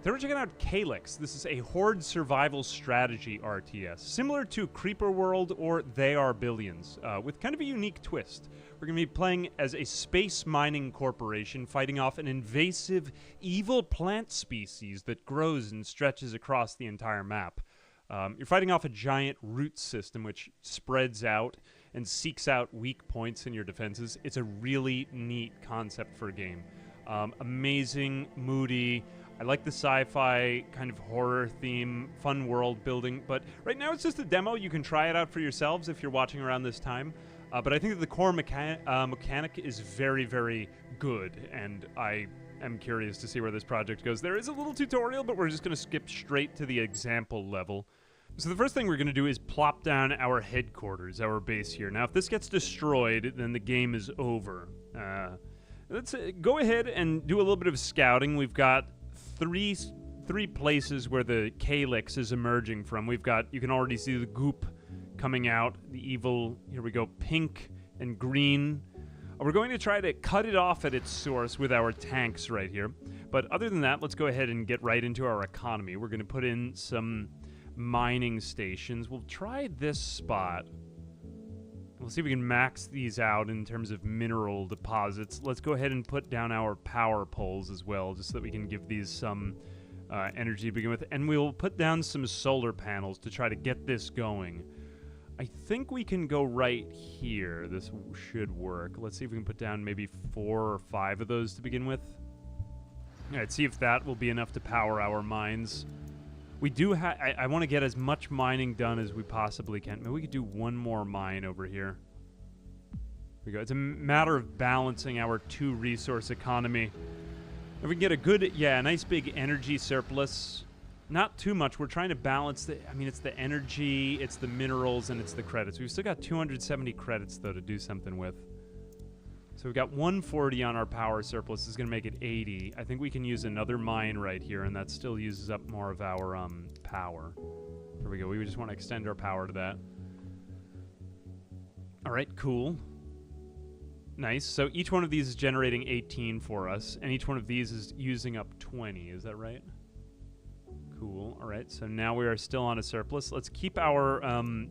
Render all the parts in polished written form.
They were checking out Calyx. This is a horde survival strategy RTS, similar to Creeper World or They Are Billions, with kind of a unique twist. We're going to be playing as a space mining corporation fighting off an invasive, evil plant species that grows and stretches across the entire map. You're fighting off a giant root system which spreads out and seeks out weak points in your defenses. It's a really neat concept for a game. Amazing, moody. I like the sci-fi kind of horror theme, fun world building, but right now it's just a demo. You can try it out for yourselves if you're watching around this time. But I think that the core mechanic is very, very good, and I am curious to see where this project goes. There is a little tutorial, but we're just going to skip straight to the example level. So the first thing we're going to do is plop down our headquarters, our base here. Now, if this gets destroyed, then the game is over. Let's go ahead and do a little bit of scouting. We've got three places where the Calyx is emerging from. We've got, you can already see the goop coming out, the evil, here we go, pink and green. We're going to try to cut it off at its source with our tanks right here. But other than that, let's go ahead and get right into our economy. We're going to put in some mining stations. We'll try this spot. We'll see if we can max these out in terms of mineral deposits. Let's go ahead and put down our power poles as well, just so that we can give these some energy to begin with. And we'll put down some solar panels to try to get this going. I think we can go right here. This should work. Let's see if we can put down maybe 4 or 5 of those to begin with. All right, see if that will be enough to power our mines. We do have... I want to get as much mining done as we possibly can. Maybe we could do one more mine over here. Here we go. It's a matter of balancing our 2-resource economy. If we can get a good... Yeah, a nice big energy surplus. Not too much. We're trying to balance the... I mean, it's the energy, it's the minerals, and it's the credits. We've still got 270 credits, though, to do something with. So we've got 140 on our power surplus. This is going to make it 80. I think we can use another mine right here, and that still uses up more of our power. There we go. We just want to extend our power to that. All right, cool. Nice. So each one of these is generating 18 for us, and each one of these is using up 20. Is that right? Cool. All right, so now we are still on a surplus. Let's keep our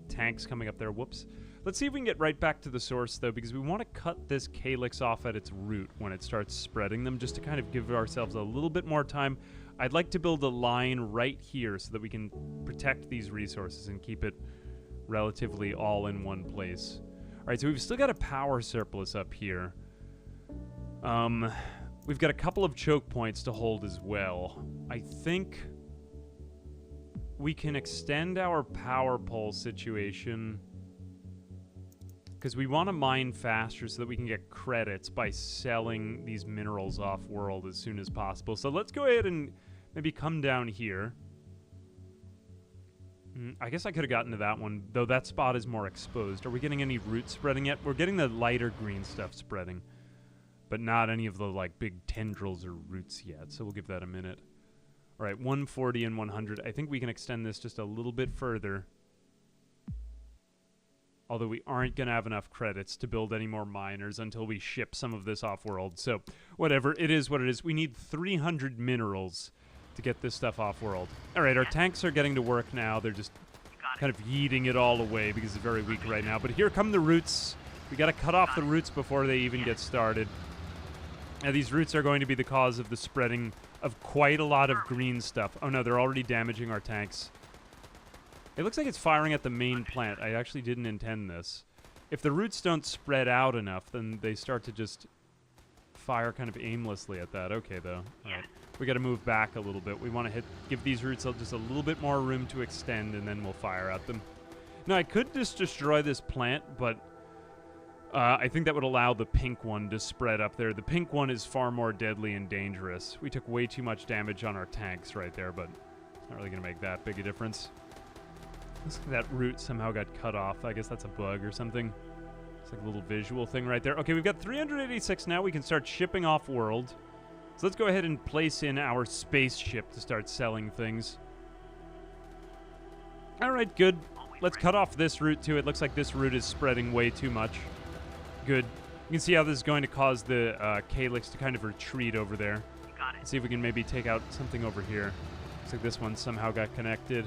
tanks coming up there. Whoops. Let's see if we can get right back to the source, though, because we want to cut this Calyx off at its root when it starts spreading them, just to kind of give ourselves a little bit more time. I'd like to build a line right here so that we can protect these resources and keep it relatively all in one place. All right, so we've still got a power surplus up here. We've got a couple of choke points to hold as well. I think we can extend our power pole situation because we want to mine faster so that we can get credits by selling these minerals off-world as soon as possible. So let's go ahead and maybe come down here. I guess I could have gotten to that one, though that spot is more exposed. Are we getting any root spreading yet? We're getting the lighter green stuff spreading, but not any of the like big tendrils or roots yet, so we'll give that a minute. All right, 140 and 100. I think we can extend this just a little bit further. Although we aren't going to have enough credits to build any more miners until we ship some of this off-world. So, whatever. It is what it is. We need 300 minerals to get this stuff off-world. All right, our tanks are getting to work now. They're just kind of yeeting it all away because it's very weak right now. But here come the roots. We got to cut off the roots before they even get started. Now, these roots are going to be the cause of the spreading of quite a lot of green stuff. Oh, no, they're already damaging our tanks. It looks like it's firing at the main plant. I actually didn't intend this. If the roots don't spread out enough, then they start to just fire kind of aimlessly at that. Okay, though. All right. We got to move back a little bit. We want to give these roots just a little bit more room to extend, and then we'll fire at them. Now, I could just destroy this plant, but I think that would allow the pink one to spread up there. The pink one is far more deadly and dangerous. We took way too much damage on our tanks right there, but not really going to make that big a difference. Looks like that root somehow got cut off. I guess that's a bug or something. It's like a little visual thing right there. Okay, we've got 386 now. We can start shipping off-world. So let's go ahead and place in our spaceship to start selling things. All right, good. Let's cut off this root, too. It looks like this root is spreading way too much. Good. You can see how this is going to cause the Calyx to kind of retreat over there. Got it. Let's see if we can maybe take out something over here. Looks like this one somehow got connected.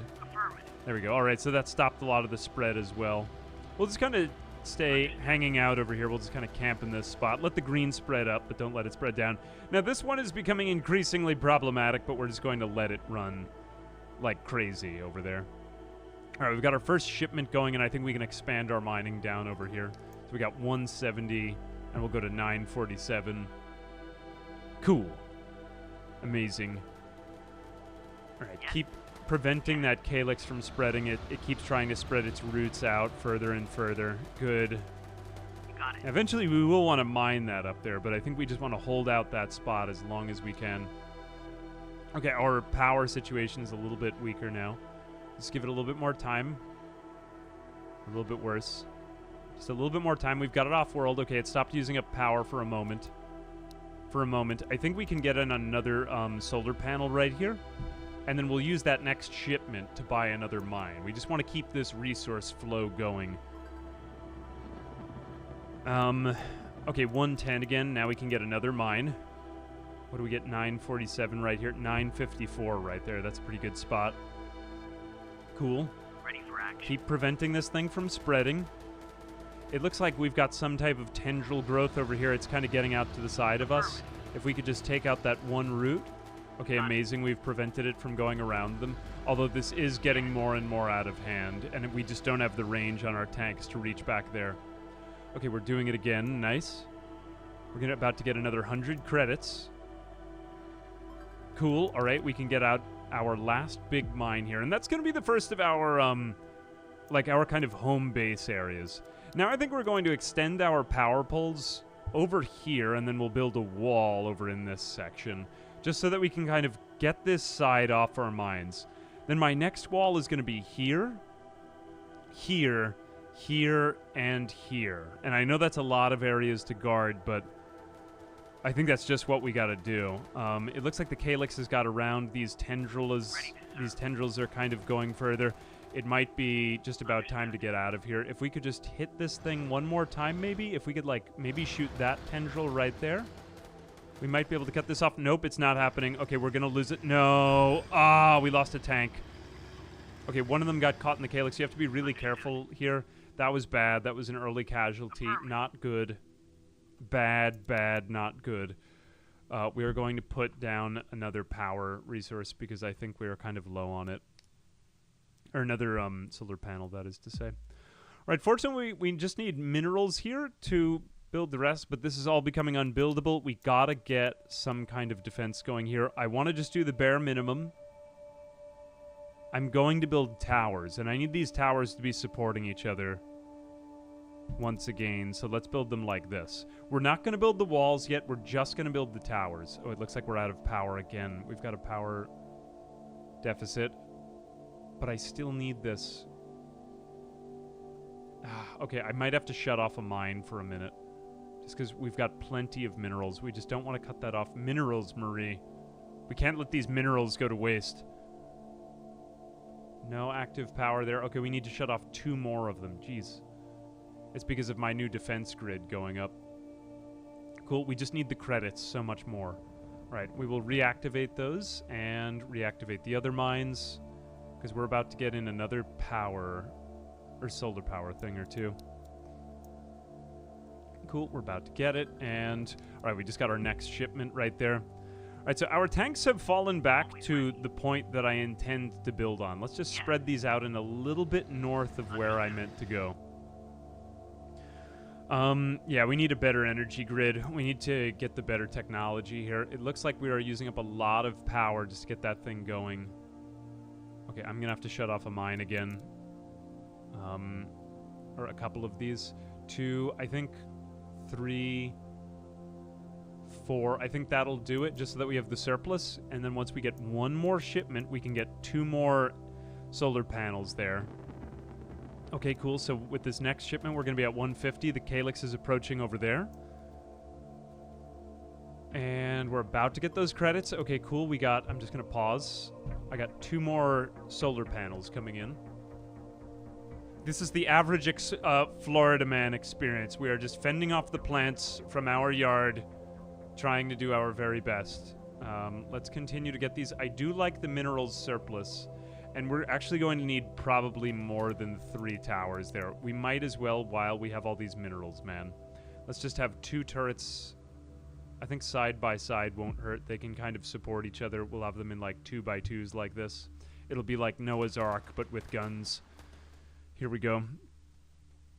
There we go. All right, so that stopped a lot of the spread as well. We'll just kind of stay hanging out over here. We'll just kind of camp in this spot. Let the green spread up, but don't let it spread down. Now, this one is becoming increasingly problematic, but we're just going to let it run like crazy over there. All right, we've got our first shipment going, and I think we can expand our mining down over here. So we got 170, and we'll go to 947. Cool. Amazing. All right, keep preventing that Calyx from spreading. It keeps trying to spread its roots out further and further. Good. Got it. Eventually, we will want to mine that up there, but I think we just want to hold out that spot as long as we can. Okay, our power situation is a little bit weaker now. Let's give it a little bit more time. A little bit worse. Just a little bit more time. We've got it off-world. Okay, it stopped using up power for a moment. I think we can get in another solar panel right here. And then we'll use that next shipment to buy another mine. We just want to keep this resource flow going. Okay, 110 again. Now we can get another mine. What do we get? 947 right here. 954 right there. That's a pretty good spot. Cool. Ready for action. Keep preventing this thing from spreading. It looks like we've got some type of tendril growth over here. It's kind of getting out to the side of us. If we could just take out that one root. Okay, amazing. We've prevented it from going around them. Although this is getting more and more out of hand, and we just don't have the range on our tanks to reach back there. Okay, we're doing it again. Nice. We're about to get another 100 credits. Cool. All right, we can get out our last big mine here, and that's going to be the first of our, our kind of home base areas. Now, I think we're going to extend our power poles over here, and then we'll build a wall over in this section, just so that we can kind of get this side off our mines. Then my next wall is going to be here, here, here, and here. And I know that's a lot of areas to guard, but I think that's just what we got to do. It looks like the Calyx has got around these tendrils. These tendrils are kind of going further. It might be just about time to get out of here. If we could just hit this thing one more time, maybe. If we could, maybe shoot that tendril right there. We might be able to cut this off. Nope, it's not happening. Okay, we're going to lose it. No. Ah, we lost a tank. Okay, one of them got caught in the Calyx. You have to be really careful here. That was bad. That was an early casualty. Not good. Bad, bad, not good. We are going to put down another power resource because I think we are kind of low on it. Or another solar panel, that is to say. All right, fortunately, we just need minerals here to build the rest, but this is all becoming unbuildable. We gotta get some kind of defense going here. I want to just do the bare minimum. I'm going to build towers, and I need these towers to be supporting each other once again, so let's build them like this. We're not going to build the walls yet. We're just going to build the towers. Oh, it looks like we're out of power again. We've got a power deficit, but I still need this. Okay, I might have to shut off a mine for a minute, just because we've got plenty of minerals. We just don't want to cut that off. Minerals, Marie. We can't let these minerals go to waste. No active power there. Okay, we need to shut off 2 more of them. Jeez. It's because of my new defense grid going up. Cool, we just need the credits so much more. All right, we will reactivate those and reactivate the other mines because we're about to get in another power or solar power thing or two. Cool, we're about to get it, and all right, we just got our next shipment right there. All right, so our tanks have fallen back to the point that I intend to build on. Let's just spread these out in a little bit north of where I meant to go. Yeah, we need a better energy grid. We need to get the better technology here. It looks like we are using up a lot of power just to get that thing going. Okay, I'm gonna have to shut off a mine again. Or a couple of these. 2, I think 3, 4. I think that'll do it, just so that we have the surplus. And then once we get 1 more shipment, we can get 2 more solar panels there. Okay, cool. So with this next shipment, we're going to be at 150. The Calyx is approaching over there. And we're about to get those credits. Okay, cool. I'm just going to pause. I got 2 more solar panels coming in. This is the average Florida man experience. We are just fending off the plants from our yard, trying to do our very best. Let's continue to get these. I do like the minerals surplus, and we're actually going to need probably more than 3 towers there. We might as well while we have all these minerals, man. Let's just have 2 turrets. I think side by side won't hurt. They can kind of support each other. We'll have them in like 2x2s like this. It'll be like Noah's Ark, but with guns. Here we go.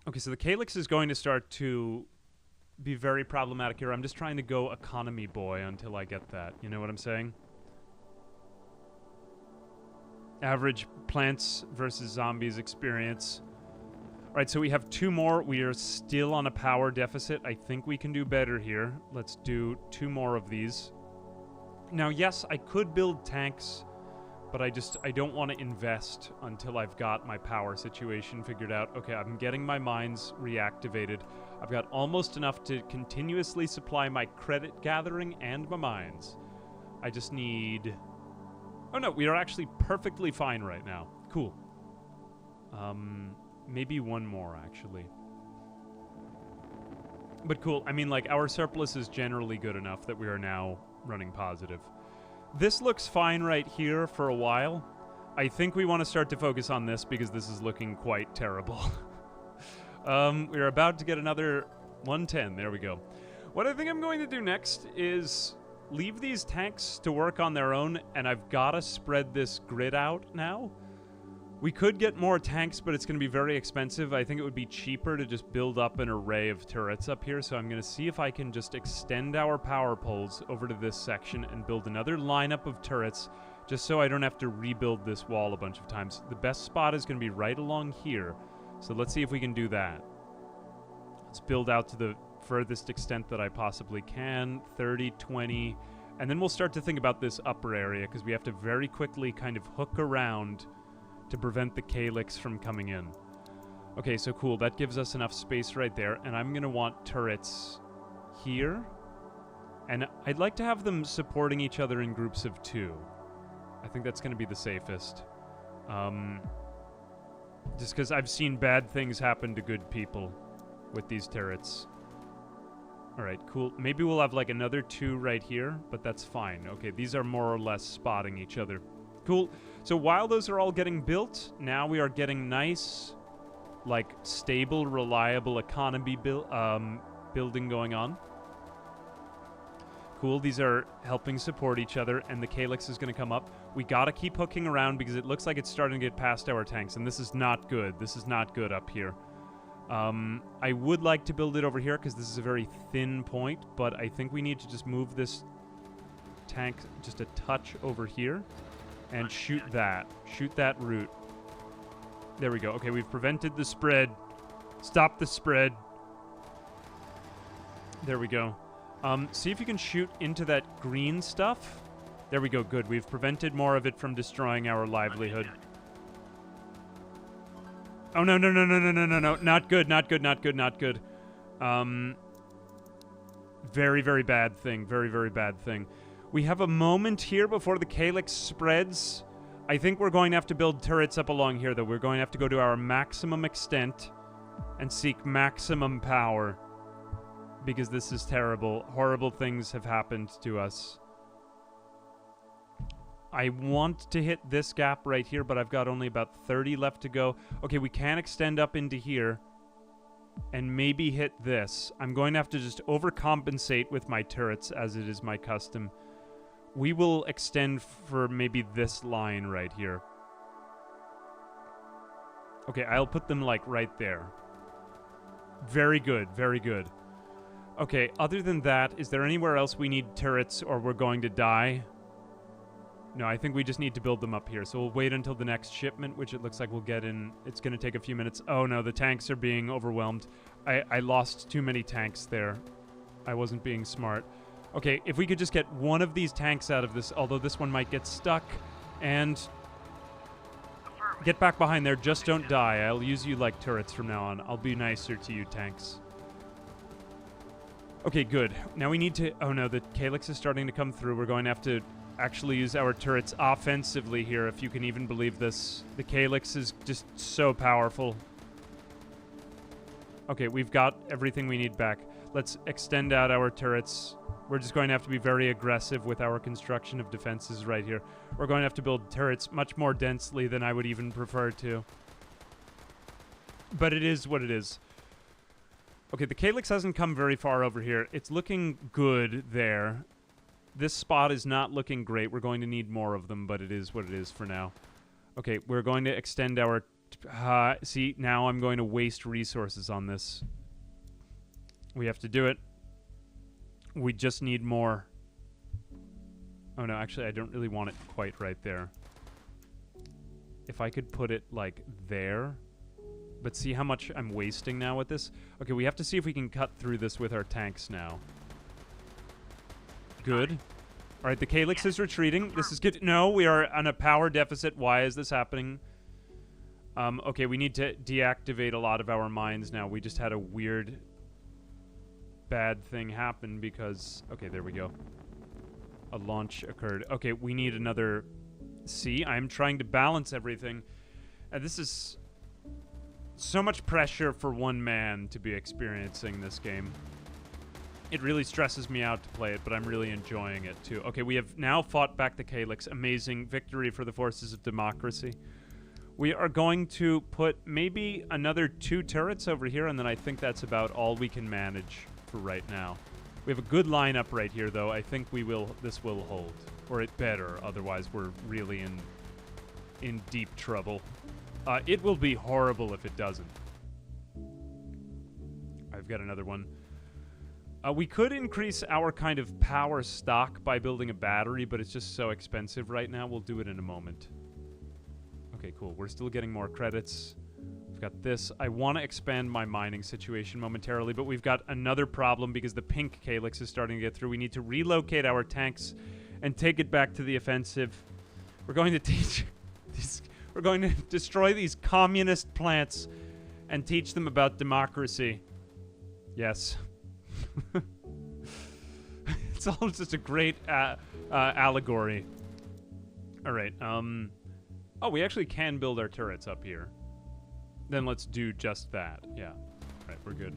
Okay, so the Calyx is going to start to be very problematic here. I'm just trying to go economy boy until I get that. You know what I'm saying? Average plants versus zombies experience. Alright, so we have 2 more. We are still on a power deficit. I think we can do better here. Let's do 2 more of these. Now, yes, I could build tanks, but I don't want to invest until I've got my power situation figured out. Okay, I'm getting my mines reactivated. I've got almost enough to continuously supply my credit gathering and my mines. I just need... Oh no, we are actually perfectly fine right now. Cool. Maybe 1 more, actually. But cool, I mean, like, our surplus is generally good enough that we are now running positive. This looks fine right here for a while. I think we want to start to focus on this because this is looking quite terrible. We're about to get another 110. There we go. What I think I'm going to do next is leave these tanks to work on their own, and I've got to spread this grid out now. We could get more tanks, but it's going to be very expensive. I think it would be cheaper to just build up an array of turrets up here, so I'm going to see if I can just extend our power poles over to this section and build another lineup of turrets, just so I don't have to rebuild this wall a bunch of times. The best spot is going to be right along here, so let's see if we can do that. Let's build out to the furthest extent that I possibly can, 30, 20, and then we'll start to think about this upper area, because we have to very quickly kind of hook around to prevent the Calyx from coming in. Okay, so cool. That gives us enough space right there, and I'm going to want turrets here, and I'd like to have them supporting each other in groups of 2. I think that's going to be the safest. Just because I've seen bad things happen to good people with these turrets. Alright, cool. Maybe we'll have like another 2 right here, but that's fine. Okay, these are more or less spotting each other. Cool. So while those are all getting built, now we are getting nice, like, stable, reliable economy building going on. Cool. These are helping support each other, and the Calyx is going to come up. We got to keep hooking around because it looks like it's starting to get past our tanks, and this is not good. This is not good up here. I would like to build it over here because this is a very thin point, but I think we need to just move this tank just a touch over here. And shoot that. Shoot that route. There we go. Okay, we've prevented the spread. Stop the spread. There we go. See if you can shoot into that green stuff. There we go. Good. We've prevented more of it from destroying our livelihood. Oh, no, no, no, no, no, no, no, no. Not good, not good, not good, not good. Very, very bad thing. Very, very bad thing. We have a moment here before the Calyx spreads. I think we're going to have to build turrets up along here, though. We're going to have to go to our maximum extent and seek maximum power. Because this is terrible. Horrible things have happened to us. I want to hit this gap right here, but I've got only about 30 left to go. Okay, we can extend up into here and maybe hit this. I'm going to have to just overcompensate with my turrets, as it is my custom. We will extend for maybe this line right here. Okay, I'll put them, like, right there. Very good, very good. Okay, other than that, is there anywhere else we need turrets or we're going to die? No, I think we just need to build them up here. So we'll wait until the next shipment, which it looks like we'll get in. It's going to take a few minutes. Oh, no, the tanks are being overwhelmed. I lost too many tanks there. I wasn't being smart. Okay, if we could just get one of these tanks out of this, although this one might get stuck, and get back behind there. Just don't die. I'll use you like turrets from now on. I'll be nicer to you, tanks. Okay, good. Now we need to... Oh, no, the Calyx is starting to come through. We're going to have to actually use our turrets offensively here, if you can even believe this. The Calyx is just so powerful. Okay, we've got everything we need back. Let's extend out our turrets We're just going to have to be very aggressive with our construction of defenses right here. We're going to have to build turrets much more densely than I would even prefer to. But it is what it is. Okay, the Calyx hasn't come very far over here. It's looking good there. This spot is not looking great. We're going to need more of them, but it is what it is for now. Okay, we're going to extend our... see, now I'm going to waste resources on this. We have to do it. We just need more. Oh, no, actually, I don't really want it quite right there. If I could put it, like, there... But see how much I'm wasting now with this? Okay, we have to see if we can cut through this with our tanks now. Good. All right, the Calyx is retreating. This is good. No, we are on a power deficit. Why is this happening? Okay, we need to deactivate a lot of our mines now. We just had a weird, bad thing happen because... Okay, there we go. A launch occurred. Okay, we need another... See, I'm trying to balance everything. And this is... so much pressure for one man to be experiencing this game. It really stresses me out to play it, but I'm really enjoying it too. Okay, we have now fought back the Calyx. Amazing victory for the forces of democracy. We are going to put maybe another 2 turrets over here, and then I think that's about all we can manage for right now. We have a good lineup right here, though. I think this will hold. Or it better, otherwise we're really in deep trouble. It will be horrible if it doesn't. I've got another one. We could increase our kind of power stock by building a battery, but it's just so expensive right now. We'll do it in a moment. Okay, cool. We're still getting more credits. We've got this. I want to expand my mining situation momentarily, but we've got another problem because the pink Calyx is starting to get through. We need to relocate our tanks and take it back to the offensive. We're going to teach these... We're going to destroy these communist plants and teach them about democracy. Yes. It's all just a great allegory. All right. Oh, we actually can build our turrets up here. Then let's do just that. Yeah. All right, we're good.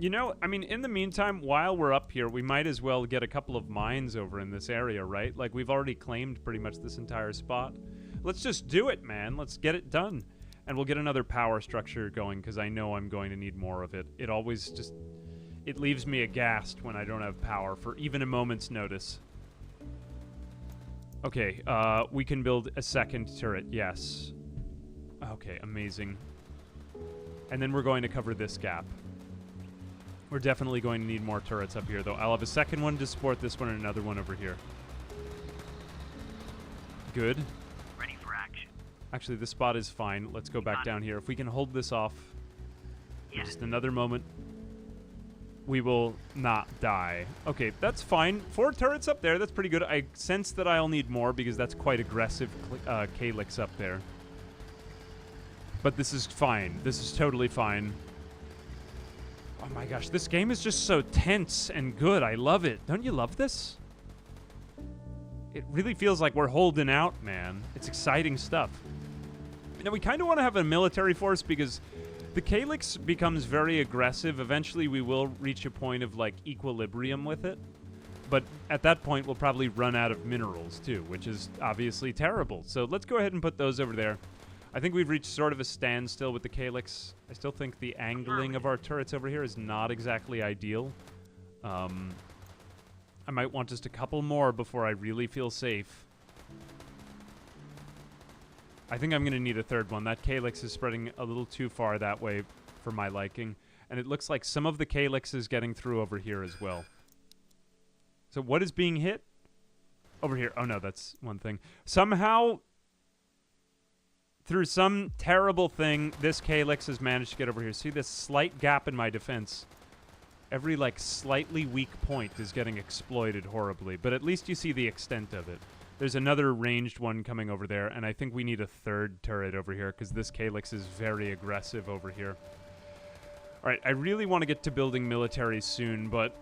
You know, I mean, in the meantime, while we're up here, we might as well get a couple of mines over in this area, right? Like, we've already claimed pretty much this entire spot. Let's just do it, man. Let's get it done. And we'll get another power structure going, because I know I'm going to need more of it. It always just... It leaves me aghast when I don't have power for even a moment's notice. Okay, we can build a second turret, yes. Okay, amazing. And then we're going to cover this gap. We're definitely going to need more turrets up here, though. I'll have a second one to support this one and another one over here. Good. Ready for action. Actually, this spot is fine. Let's go back down here. If we can hold this off for just another moment, we will not die. Okay, that's fine. 4 turrets up there. That's pretty good. I sense that I'll need more because that's quite aggressive Calyx up there. But this is fine. This is totally fine. Oh my gosh, this game is just so tense and good. I love it. Don't you love this? It really feels like we're holding out, man. It's exciting stuff. Now, we kind of want to have a military force because the Calyx becomes very aggressive. Eventually, we will reach a point of, like, equilibrium with it. But at that point, we'll probably run out of minerals, too, which is obviously terrible. So let's go ahead and put those over there. I think we've reached sort of a standstill with the Calyx. I still think the angling of our turrets over here is not exactly ideal. I might want just a couple more before I really feel safe. I think I'm going to need a third one. That Calyx is spreading a little too far that way for my liking. And it looks like some of the Calyx is getting through over here as well. So what is being hit? Over here. Oh, no, that's one thing. Somehow... through some terrible thing, this Calyx has managed to get over here. See this slight gap in my defense? Every, like, slightly weak point is getting exploited horribly. But at least you see the extent of it. There's another ranged one coming over there, and I think we need a third turret over here, because this Calyx is very aggressive over here. Alright, I really want to get to building military soon, but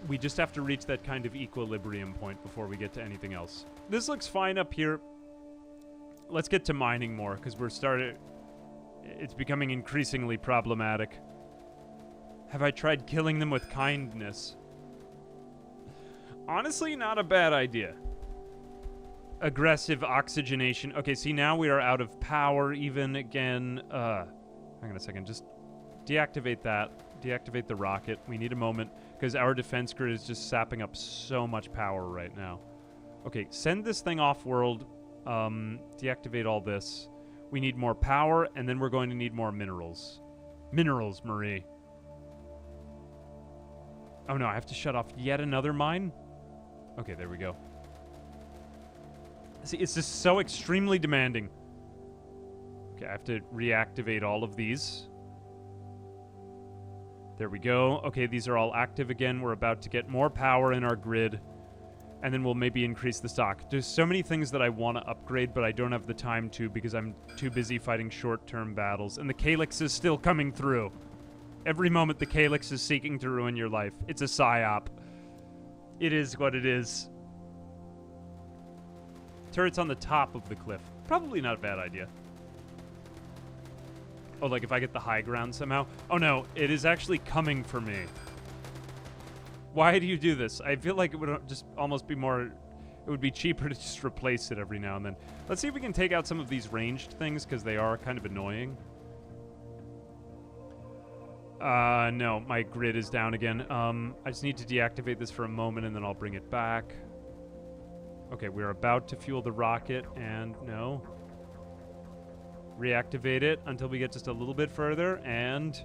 we just have to reach that kind of equilibrium point before we get to anything else. This looks fine up here. Let's get to mining more, because it's becoming increasingly problematic. Have I tried killing them with kindness? Honestly, not a bad idea. Aggressive oxygenation. Okay, see, now we are out of power even again. Hang on a second. Just deactivate that. Deactivate the rocket. We need a moment because our defense grid is just sapping up so much power right now. Okay, send this thing off-world. Deactivate all this. We need more power, and then we're going to need more minerals. Minerals, Marie. Oh no, I have to shut off yet another mine? Okay, there we go. See, it's just so extremely demanding. Okay, I have to reactivate all of these. There we go. Okay, these are all active again. We're about to get more power in our grid. And then we'll maybe increase the stock. There's so many things that I want to upgrade, but I don't have the time to because I'm too busy fighting short-term battles. And the Calyx is still coming through. Every moment the Calyx is seeking to ruin your life. It's a psyop. It is what it is. Turrets on the top of the cliff. Probably not a bad idea. Oh, like if I get the high ground somehow? Oh no, it is actually coming for me. Why do you do this? I feel like it would just almost be more... It would be cheaper to just replace it every now and then. Let's see if we can take out some of these ranged things, because they are kind of annoying. No, my grid is down again. I just need to deactivate this for a moment, and then I'll bring it back. Okay, we're about to fuel the rocket, and no. Reactivate it until we get just a little bit further, and...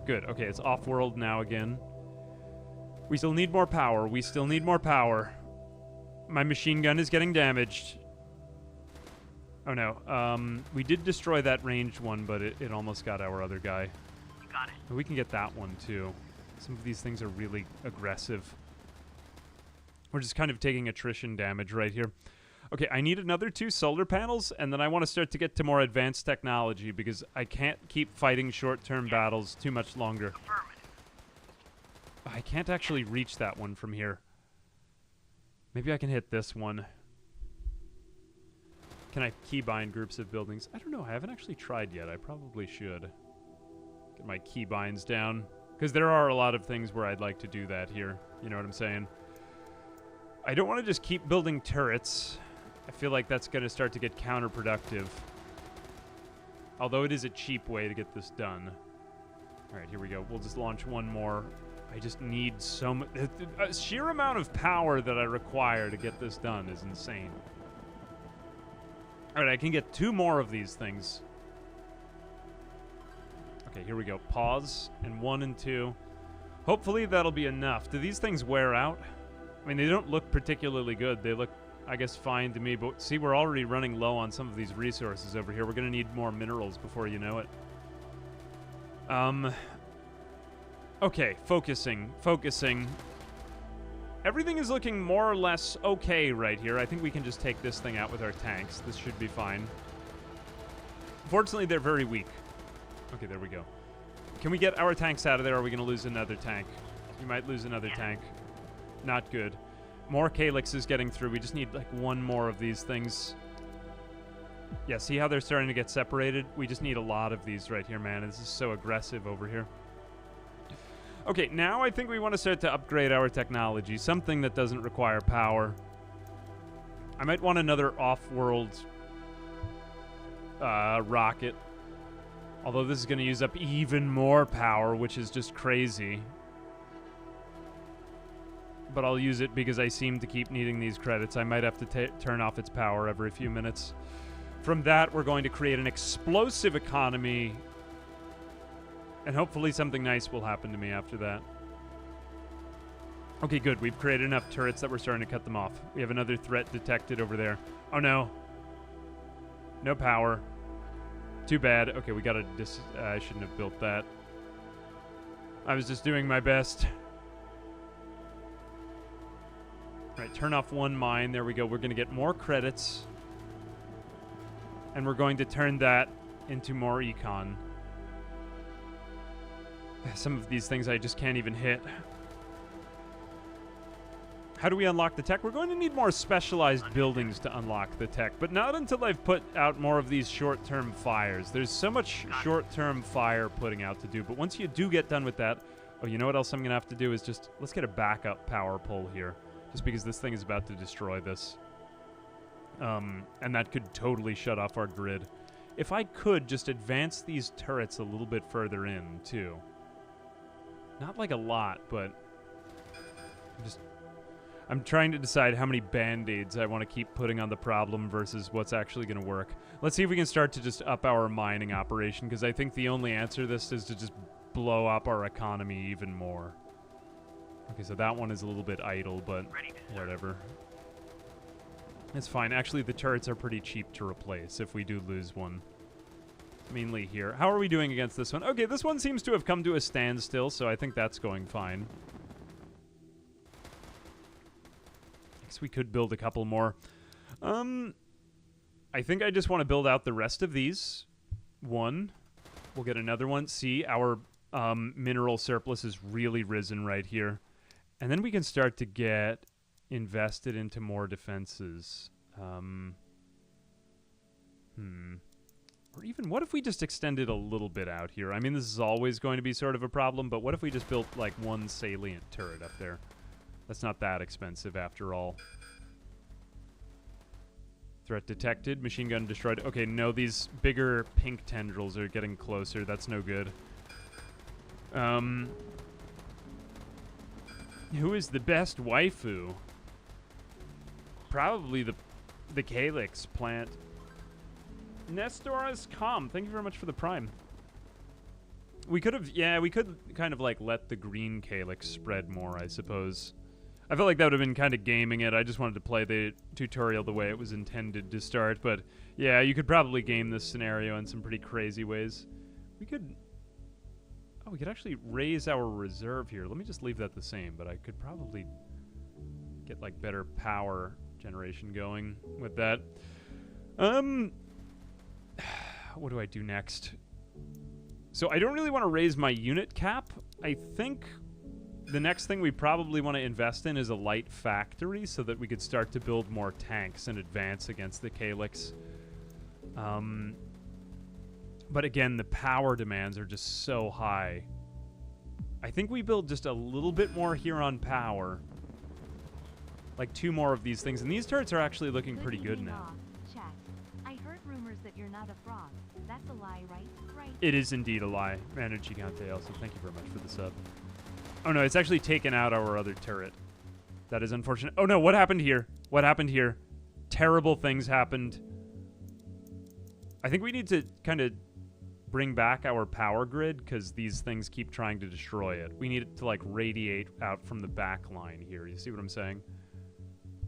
Good, okay, it's off-world now again. We still need more power. We still need more power. My machine gun is getting damaged. Oh no. We did destroy that ranged one, but it almost got our other guy. You got it. But we can get that one too. Some of these things are really aggressive. We're just kind of taking attrition damage right here. Okay, I need another 2 solar panels, and then I want to start to get to more advanced technology because I can't keep fighting short-term battles too much longer. Affirmative. I can't actually reach that one from here. Maybe I can hit this one. Can I keybind groups of buildings? I don't know. I haven't actually tried yet. I probably should. Get my keybinds down. Because there are a lot of things where I'd like to do that here. You know what I'm saying? I don't want to just keep building turrets. I feel like that's going to start to get counterproductive. Although it is a cheap way to get this done. Alright, here we go. We'll just launch one more. I just need so much... The sheer amount of power that I require to get this done is insane. Alright, I can get 2 more of these things. Okay, here we go. Pause, and 1 and 2. Hopefully that'll be enough. Do these things wear out? I mean, they don't look particularly good. They look, I guess, fine to me. But see, we're already running low on some of these resources over here. We're going to need more minerals before you know it. Okay, focusing. Everything is looking more or less okay right here. I think we can just take this thing out with our tanks. This should be fine. Fortunately, they're very weak. Okay, there we go. Can we get our tanks out of there, or are we going to lose another tank? We might lose another tank. Not good. More Calyx is getting through. We just need, like, 1 more of these things. Yeah, see how they're starting to get separated? We just need a lot of these right here, man. This is so aggressive over here. Okay, now I think we want to start to upgrade our technology. Something that doesn't require power. I might want another off-world rocket. Although this is going to use up even more power, which is just crazy. But I'll use it because I seem to keep needing these credits. I might have to turn off its power every few minutes. From that, we're going to create an explosive economy. And hopefully something nice will happen to me after that. Okay, good. We've created enough turrets that we're starting to cut them off. We have another threat detected over there. Oh, no. No power. Too bad. Okay, we gotta I shouldn't have built that. I was just doing my best. Right, turn off 1 mine. There we go. We're going to get more credits. And we're going to turn that into more econ. Some of these things I just can't even hit. How do we unlock the tech? We're going to need more specialized buildings to unlock the tech, but not until I've put out more of these short-term fires. There's so much short-term fire putting out to do, but once you do get done with that, oh, you know what else I'm going to have to do is just, let's get a backup power pole here, just because this thing is about to destroy this. And that could totally shut off our grid. If I could just advance these turrets a little bit further in, too. Not like a lot, but I'm trying to decide how many band-aids I want to keep putting on the problem versus what's actually going to work. Let's see if we can start to just up our mining operation, because I think the only answer to this is to just blow up our economy even more. Okay, so that one is a little bit idle, but whatever. It's fine. Actually, the turrets are pretty cheap to replace if we do lose one. Mainly here. How are we doing against this one? Okay, this one seems to have come to a standstill, so I think that's going fine. We could build a couple more. I think I just want to build out the rest of these. One. We'll get another one. See, our mineral surplus has really risen right here. And then we can start to get invested into more defenses. Or even, what if we just extended a little bit out here? I mean, this is always going to be sort of a problem, but what if we just built, like, one salient turret up there? That's not that expensive, after all. Threat detected. Machine gun destroyed. Okay, no, these bigger pink tendrils are getting closer. That's no good. Who is the best waifu? Probably the Calyx plant. Nestor's Calm. Thank you very much for the prime. We could have, yeah, we could kind of, like, let the green Calyx spread more, I suppose. I felt like that would have been kind of gaming it. I just wanted to play the tutorial the way it was intended to start. But, yeah, you could probably game this scenario in some pretty crazy ways. We could... Oh, we could actually raise our reserve here. Let me just leave that the same, but I could probably get, like, better power generation going with that. What do I do next? So I don't really want to raise my unit cap. I think... the next thing we probably want to invest in is a light factory so that we could start to build more tanks and advance against the Calyx. But again, the power demands are just so high. I think we build just a little bit more here on power. Like 2 more of these things. And these turrets are actually looking pretty good now. Chat. I heard rumors that you're not a frog. That's a lie, right? Right. It is indeed a lie. Manu Gigante also. Thank you very much for the sub. Oh no, it's actually taken out our other turret. That is unfortunate. Oh no, what happened here? What happened here? Terrible things happened. I think we need to kind of bring back our power grid because these things keep trying to destroy it. We need it to, like, radiate out from the back line here. You see what I'm saying?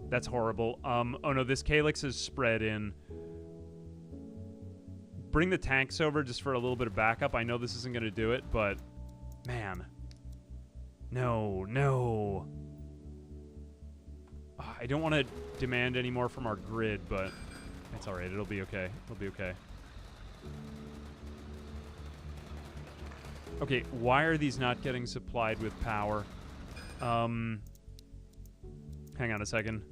That's horrible. Oh no, this Calyx is spread in. Bring the tanks over just for a little bit of backup. I know this isn't going to do it, but man. No, no. I don't want to demand any more from our grid, but it's all right. It'll be okay. It'll be okay. Okay, why are these not getting supplied with power? Hang on a second.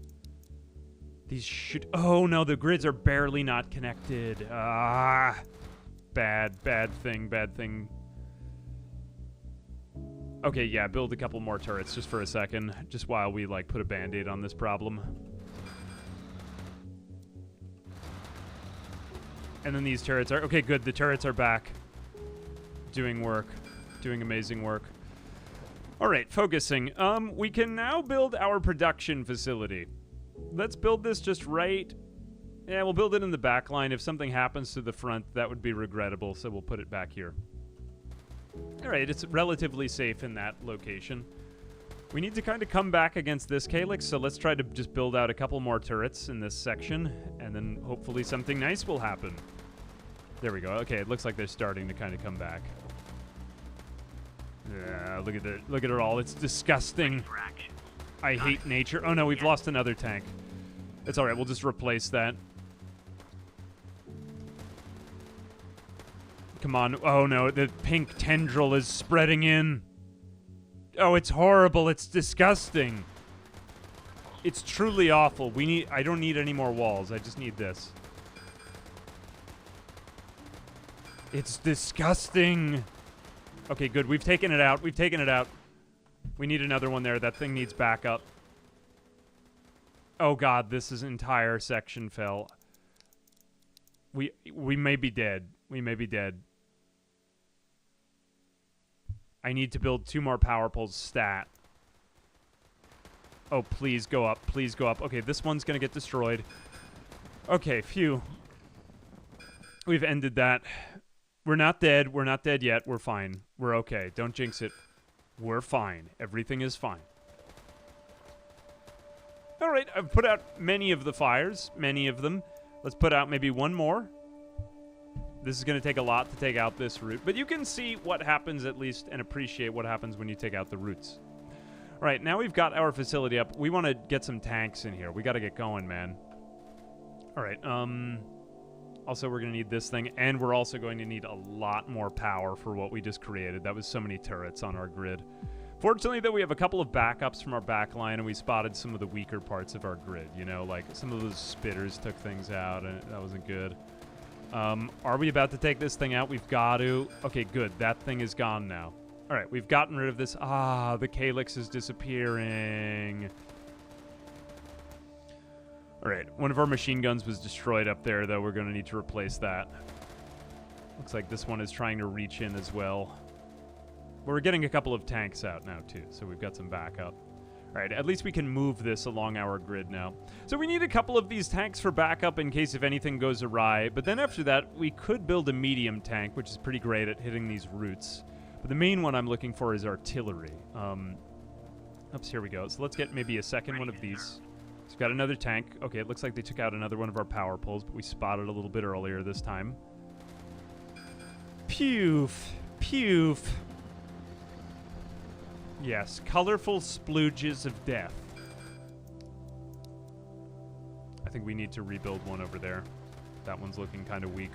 These should... Oh, no, the grids are barely not connected. Ah. Bad thing. Okay, yeah, build a couple more turrets just for a second. Just while we, like, put a band-aid on this problem. And then these turrets are... Okay, good. The turrets are back. Doing work. Doing amazing work. All right, focusing. We can now build our production facility. Let's build this just right... Yeah, we'll build it in the back line. If something happens to the front, that would be regrettable, so we'll put it back here. All right, it's relatively safe in that location. We need to kind of come back against this Calyx, so let's try to just build out a couple more turrets in this section, and then hopefully something nice will happen. There we go. Okay, it looks like they're starting to kind of come back. Yeah, look at it all. It's disgusting. I hate nature. Oh no, we've lost another tank. It's all right. We'll just replace that. Come on. Oh no, the pink tendril is spreading in. Oh, it's horrible. It's disgusting. It's truly awful. I don't need any more walls. I just need this. It's disgusting. Okay, good. We've taken it out. We've taken it out. We need another one there. That thing needs backup. Oh god, this entire section fell. We may be dead. We may be dead. I need to build 2 more power poles stat. Oh, please go up. Please go up. Okay, this one's gonna get destroyed. Okay, phew. We've ended that. We're not dead. We're not dead yet. We're fine. We're okay. Don't jinx it. We're fine. Everything is fine. All right, I've put out many of the fires. Many of them. Let's put out maybe one more. This is going to take a lot to take out this root. But you can see what happens at least and appreciate what happens when you take out the roots. All right, now we've got our facility up. We want to get some tanks in here. We got to get going, man. All right, also, we're going to need this thing, and we're also going to need a lot more power for what we just created. That was so many turrets on our grid. Fortunately, though, we have a couple of backups from our backline, and we spotted some of the weaker parts of our grid. You know, like some of those spitters took things out, and that wasn't good. Are we about to take this thing out? We've got to. Okay, good. That thing is gone now. All right, we've gotten rid of this. Ah, the Calyx is disappearing. All right, one of our machine guns was destroyed up there, though. We're going to need to replace that. Looks like this one is trying to reach in as well. We're getting a couple of tanks out now, too, so we've got some backup. All right, at least we can move this along our grid now. So we need a couple of these tanks for backup in case if anything goes awry. But then after that, we could build a medium tank, which is pretty great at hitting these roots. But the main one I'm looking for is artillery. Oops, here we go. So let's get maybe a second one of these. So we've got another tank. Okay, it looks like they took out another one of our power poles, but we spotted a little bit earlier this time. Poof. Poof. Yes, colorful splooges of death. I think we need to rebuild one over there. That one's looking kind of weak.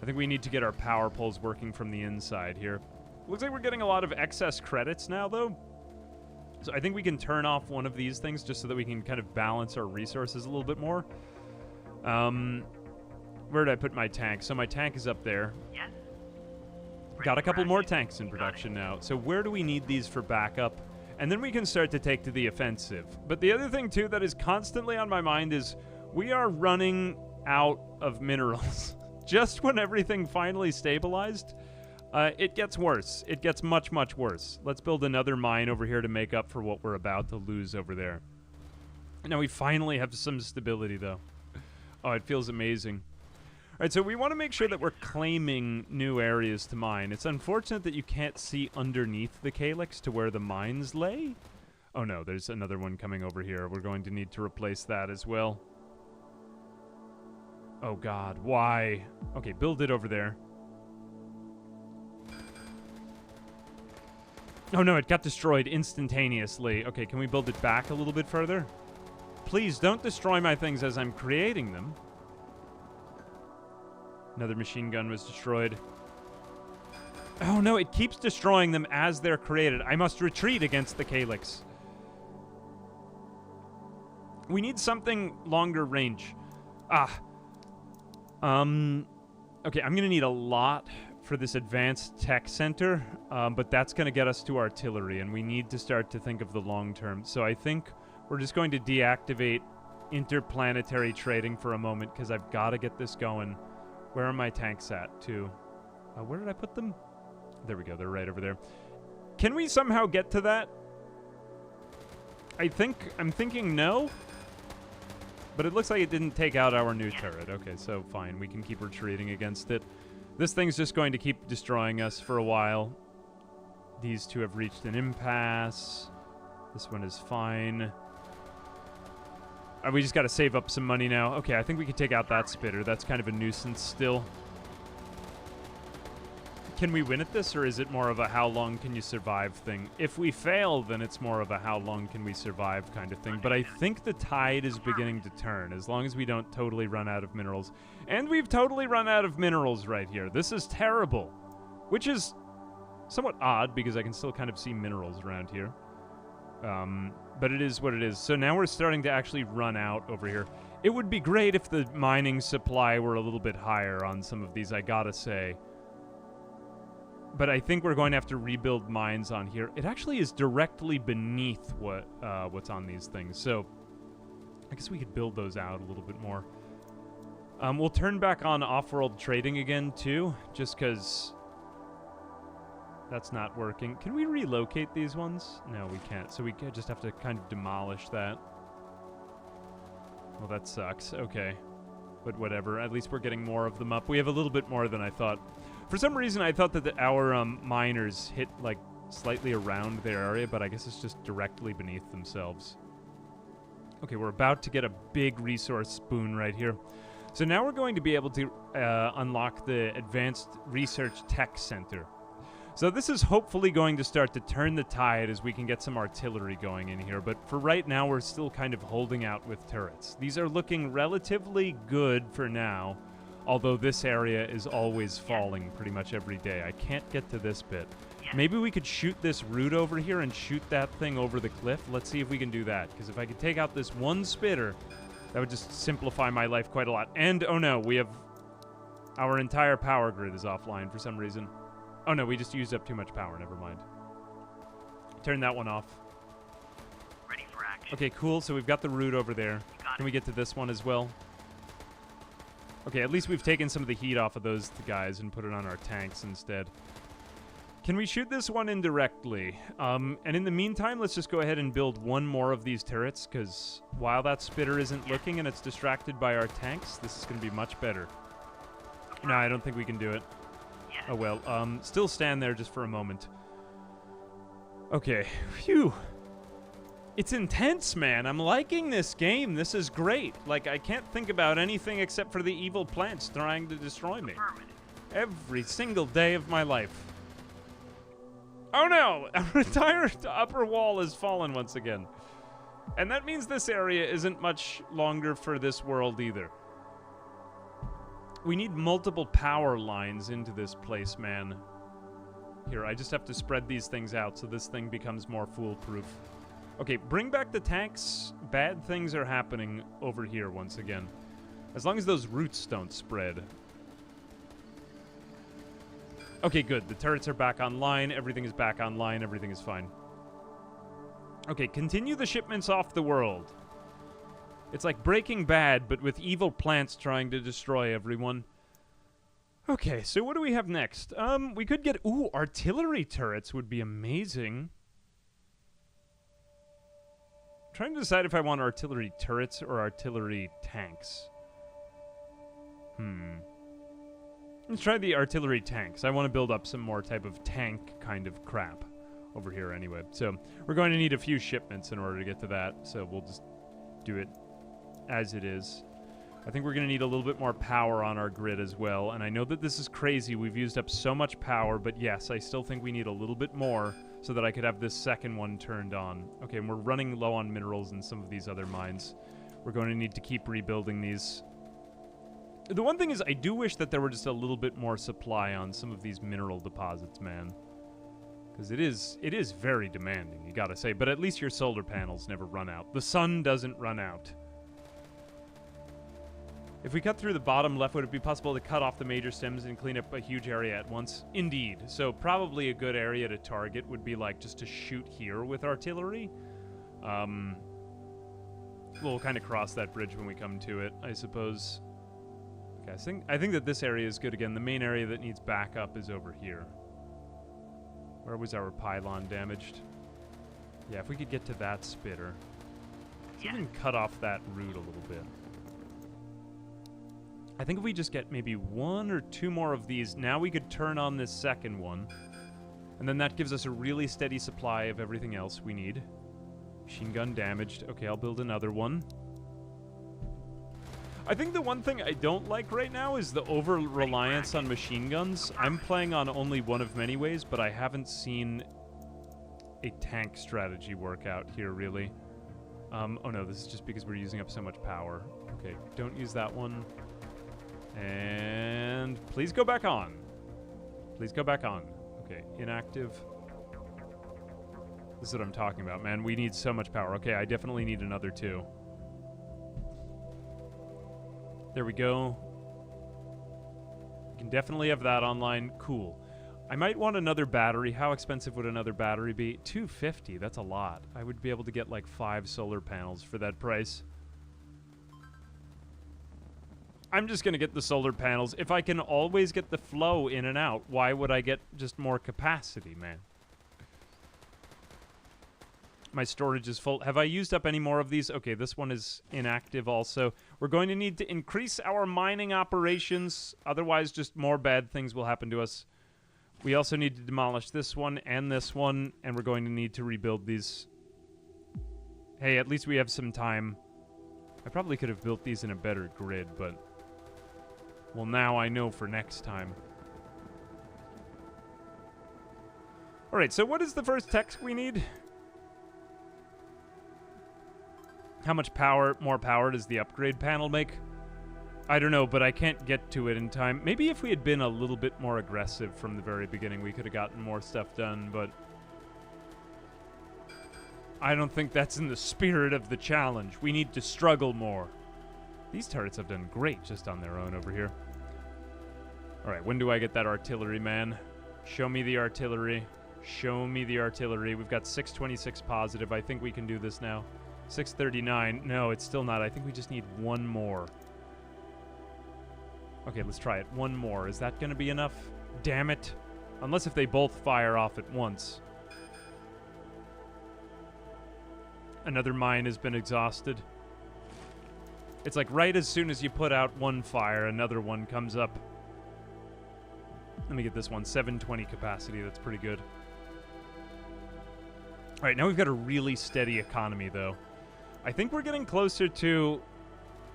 I think we need to get our power poles working from the inside here. Looks like we're getting a lot of excess credits now, though. So I think we can turn off one of these things just so that we can kind of balance our resources a little bit more. Where did I put my tank? So my tank is up there. Yes. Got a couple more tanks in production now. So where do we need these for backup? And then we can start to take to the offensive. But the other thing, too, that is constantly on my mind is we are running out of minerals. Just when everything finally stabilized, it gets worse. It gets much, much worse. Let's build another mine over here to make up for what we're about to lose over there. Now we finally have some stability, though. Oh, it feels amazing. All right, so we want to make sure that we're claiming new areas to mine. It's unfortunate that you can't see underneath the Calyx to where the mines lay. Oh no, there's another one coming over here. We're going to need to replace that as well. Oh god, why? Okay, build it over there. Oh no, it got destroyed instantaneously. Okay, can we build it back a little bit further? Please, don't destroy my things as I'm creating them. Another machine gun was destroyed. Oh no, it keeps destroying them as they're created. I must retreat against the Calyx. We need something longer range. Okay, I'm gonna need a lot for this advanced tech center, but that's gonna get us to artillery, and we need to start to think of the long term. So I think we're just going to deactivate interplanetary trading for a moment, because I've got to get this going. Where are my tanks at, too? Where did I put them? There we go. They're right over there. Can we somehow get to that? I'm thinking no. But it looks like it didn't take out our new turret. Okay, so fine. We can keep retreating against it. This thing's just going to keep destroying us for a while. These two have reached an impasse. This one is fine. We just got to save up some money now. Okay, I think we can take out that spitter. That's kind of a nuisance still. Can we win at this, or is it more of a how long can you survive thing? If we fail, then it's more of a how long can we survive kind of thing. But I think the tide is beginning to turn, as long as we don't totally run out of minerals. And we've totally run out of minerals right here. This is terrible. Which is somewhat odd, because I can still kind of see minerals around here. But it is what it is. So now we're starting to actually run out over here. It would be great if the mining supply were a little bit higher on some of these, I gotta say. But I think we're going to have to rebuild mines on here. It actually is directly beneath what's on these things. So I guess we could build those out a little bit more. We'll turn back on off-world trading again, too, just because that's not working. Can we relocate these ones? No, we can't. So we just have to kind of demolish that. Well, that sucks. Okay. But whatever. At least we're getting more of them up. We have a little bit more than I thought. For some reason, I thought that our miners hit, like, slightly around their area, but I guess it's just directly beneath themselves. Okay, we're about to get a big resource boon right here. So now we're going to be able to unlock the Advanced Research Tech Center. So this is hopefully going to start to turn the tide as we can get some artillery going in here, but for right now, we're still kind of holding out with turrets. These are looking relatively good for now, although this area is always falling pretty much every day. I can't get to this bit. Maybe we could shoot this root over here and shoot that thing over the cliff. Let's see if we can do that, because if I could take out this one spitter, that would just simplify my life quite a lot. And, oh no, we have... our entire power grid is offline for some reason. Oh no, we just used up too much power. Never mind. Turn that one off. Ready for action. Okay, cool. So we've got the root over there. Can we get to this one as well? Okay, at least we've taken some of the heat off of those guys and put it on our tanks instead. Can we shoot this one indirectly? And in the meantime, let's just go ahead and build one more of these turrets, because while that spitter isn't looking and it's distracted by our tanks, this is going to be much better. No, I don't think we can do it. Oh well, still stand there just for a moment. Okay, phew. It's intense, man. I'm liking this game. This is great. Like, I can't think about anything except for the evil plants trying to destroy me. Every single day of my life. Oh no! Our entire upper wall has fallen once again. And that means this area isn't much longer for this world either. We need multiple power lines into this place, man. Here, I just have to spread these things out so this thing becomes more foolproof. Okay, bring back the tanks. Bad things are happening over here once again. As long as those roots don't spread. Okay, good. The turrets are back online. Everything is back online. Everything is fine. Okay, continue the shipments off the world. It's like Breaking Bad, but with evil plants trying to destroy everyone. Okay, so what do we have next? We could get... Ooh, artillery turrets would be amazing. I'm trying to decide if I want artillery turrets or artillery tanks. Let's try the artillery tanks. I want to build up some more type of tank kind of crap over here anyway. So we're going to need a few shipments in order to get to that. So we'll just do it as it is. I think we're going to need a little bit more power on our grid as well. And I know that this is crazy. We've used up so much power. But yes, I still think we need a little bit more so that I could have this second one turned on. Okay, and we're running low on minerals in some of these other mines. We're going to need to keep rebuilding these. The one thing is, I do wish that there were just a little bit more supply on some of these mineral deposits, man. Because it is very demanding, you gotta say. But at least your solar panels never run out. The sun doesn't run out. If we cut through the bottom left, would it be possible to cut off the major stems and clean up a huge area at once? Indeed. So probably a good area to target would be like just to shoot here with artillery. We'll kind of cross that bridge when we come to it, I suppose. Okay, I think that this area is good again. The main area that needs backup is over here. Where was our pylon damaged? Yeah, if we could get to that spitter. Let's even cut off that root a little bit. I think if we just get maybe one or two more of these, now we could turn on this second one. And then that gives us a really steady supply of everything else we need. Machine gun damaged. Okay, I'll build another one. I think the one thing I don't like right now is the over-reliance on machine guns. I'm playing on only one of many ways, but I haven't seen a tank strategy work out here, really. Oh no, this is just because we're using up so much power. Okay, don't use that one. And please go back on. Please go back on. Okay, inactive. This is what I'm talking about, man. We need so much power. Okay, I definitely need another 2. There we go. We can definitely have that online. Cool. I might want another battery. How expensive would another battery be? $250. That's a lot. I would be able to get like 5 solar panels for that price. I'm just going to get the solar panels. If I can always get the flow in and out, why would I get just more capacity, man? My storage is full. Have I used up any more of these? Okay, this one is inactive also. We're going to need to increase our mining operations. Otherwise, just more bad things will happen to us. We also need to demolish this one, and we're going to need to rebuild these. Hey, at least we have some time. I probably could have built these in a better grid, but... well, now I know for next time. Alright, so what is the first text we need? How much power, more power does the upgrade panel make? I don't know, but I can't get to it in time. Maybe if we had been a little bit more aggressive from the very beginning, we could have gotten more stuff done, but... I don't think that's in the spirit of the challenge. We need to struggle more. These turrets have done great just on their own over here. Alright, when do I get that artillery, man? Show me the artillery. Show me the artillery. We've got 626 positive. I think we can do this now. 639. No, it's still not. I think we just need one more. Okay, let's try it. One more. Is that going to be enough? Damn it. Unless if they both fire off at once. Another mine has been exhausted. It's like right as soon as you put out one fire, another one comes up. Let me get this one. 720 capacity. That's pretty good. All right, now we've got a really steady economy, though. I think we're getting closer to...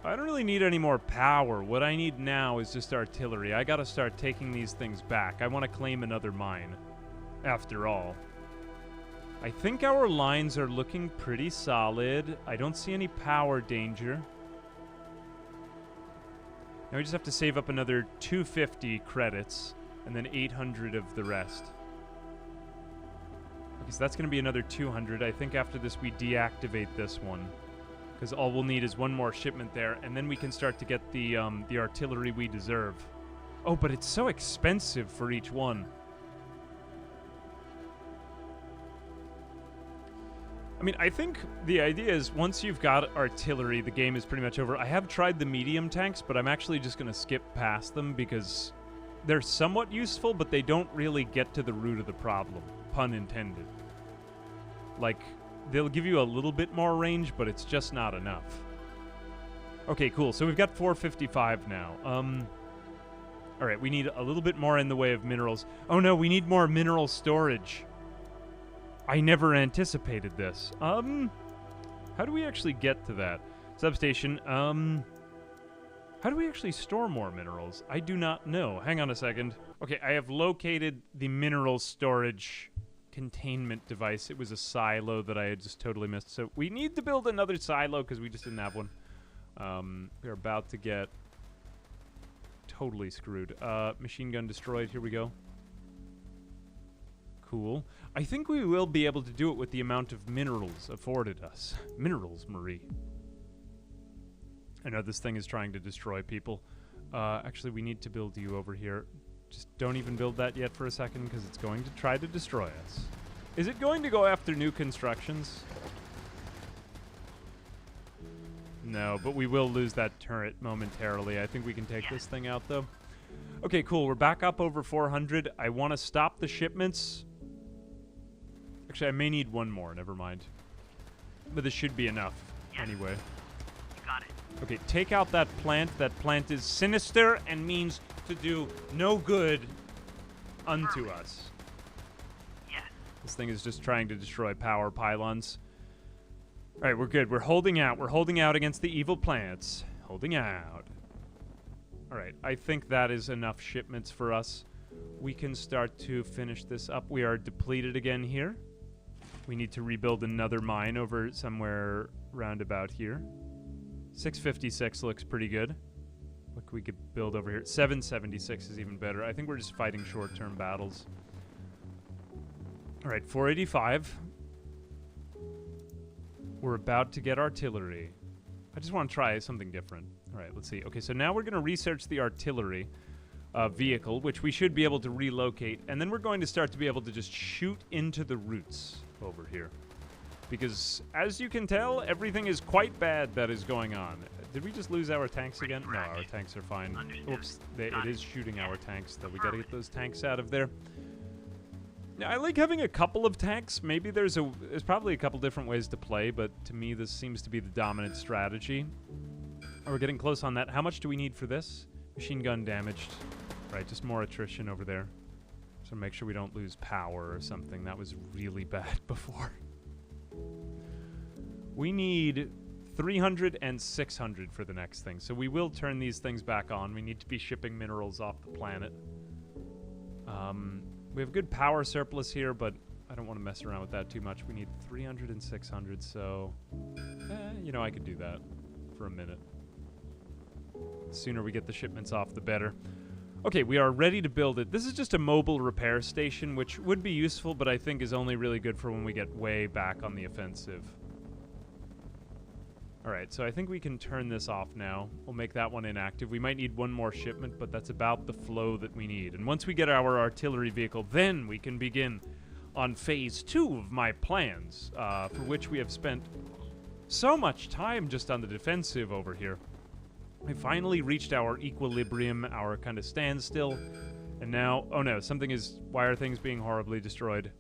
I don't really need any more power. What I need now is just artillery. I got to start taking these things back. I want to claim another mine, after all. I think our lines are looking pretty solid. I don't see any power danger. Now we just have to save up another 250 credits, and then 800 of the rest. Because that's going to be another 200. I think after this we deactivate this one. Because all we'll need is one more shipment there, and then we can start to get the artillery we deserve. Oh, but it's so expensive for each one. I mean, I think the idea is once you've got artillery, the game is pretty much over. I have tried the medium tanks, but I'm actually just going to skip past them because they're somewhat useful, but they don't really get to the root of the problem. Pun intended. Like, they'll give you a little bit more range, but it's just not enough. Okay, cool. So we've got 455 now. All right, we need a little bit more in the way of minerals. Oh no, we need more mineral storage. I never anticipated this. How do we actually get to that? Substation, how do we actually store more minerals? I do not know. Hang on a second. Okay, I have located the mineral storage containment device. It was a silo that I had just totally missed. So we need to build another silo because we just didn't have one. We're about to get totally screwed. Machine gun destroyed. Here we go. Cool. I think we will be able to do it with the amount of minerals afforded us. Minerals, Marie. I know this thing is trying to destroy people. Actually, we need to build you over here. Just don't even build that yet for a second, because it's going to try to destroy us. Is it going to go after new constructions? No, but we will lose that turret momentarily. I think we can take this thing out, though. Okay, cool. We're back up over 400. I want to stop the shipments. Actually, I may need one more. Never mind. But this should be enough anyway. You got it. Okay, take out that plant. That plant is sinister and means to do no good unto us. Yes. This thing is just trying to destroy power pylons. All right, we're good. We're holding out. We're holding out against the evil plants. Holding out. All right, I think that is enough shipments for us. We can start to finish this up. We are depleted again here. We need to rebuild another mine over somewhere round about here. 656 looks pretty good. What we could build over here? 776 is even better. I think we're just fighting short-term battles. All right, 485. We're about to get artillery. I just want to try something different. All right, let's see. Okay, so now we're going to research the artillery vehicle, which we should be able to relocate, and then we're going to start to be able to just shoot into the roots over here. Because, as you can tell, everything is quite bad that is going on. Did we just lose our tanks again? No, our tanks are fine. Oops, it is shooting our tanks, though. We gotta get those tanks out of there. Now, I like having a couple of tanks. Maybe there's probably a couple different ways to play, but to me, this seems to be the dominant strategy. We're getting close on that. How much do we need for this? Machine gun damaged. Right, just more attrition over there. So make sure we don't lose power or something. That was really bad before. We need 300 and 600 for the next thing. So we will turn these things back on. We need to be shipping minerals off the planet. We have good power surplus here, but I don't want to mess around with that too much. We need 300 and 600, so... you know, I could do that for a minute. The sooner we get the shipments off, the better. Okay, we are ready to build it. This is just a mobile repair station, which would be useful, but I think is only really good for when we get way back on the offensive. Alright, so I think we can turn this off now. We'll make that one inactive. We might need one more shipment, but that's about the flow that we need. And once we get our artillery vehicle, then we can begin on phase 2 of my plans, for which we have spent so much time just on the defensive over here. We finally reached our equilibrium, our kind of standstill, and now... Oh no, why are things being horribly destroyed?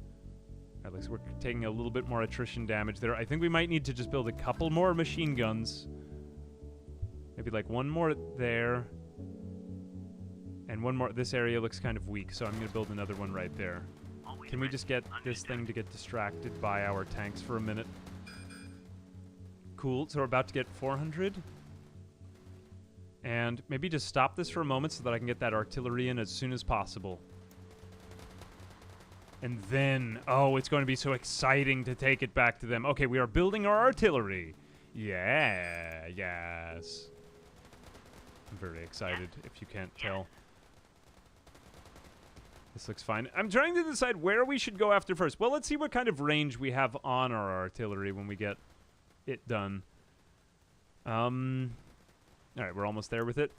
At least we're taking a little bit more attrition damage there. I think we might need to just build a couple more machine guns. Maybe like one more there. And one more... This area looks kind of weak, so I'm going to build another one right there. Can we just get this thing to get distracted by our tanks for a minute? Cool, so we're about to get 400. And maybe just stop this for a moment so that I can get that artillery in as soon as possible. And then, oh, it's going to be so exciting to take it back to them. Okay, we are building our artillery. Yeah, yes. I'm very excited, if you can't tell. This looks fine. I'm trying to decide where we should go after first. Well, let's see what kind of range we have on our artillery when we get it done. Alright, we're almost there with it.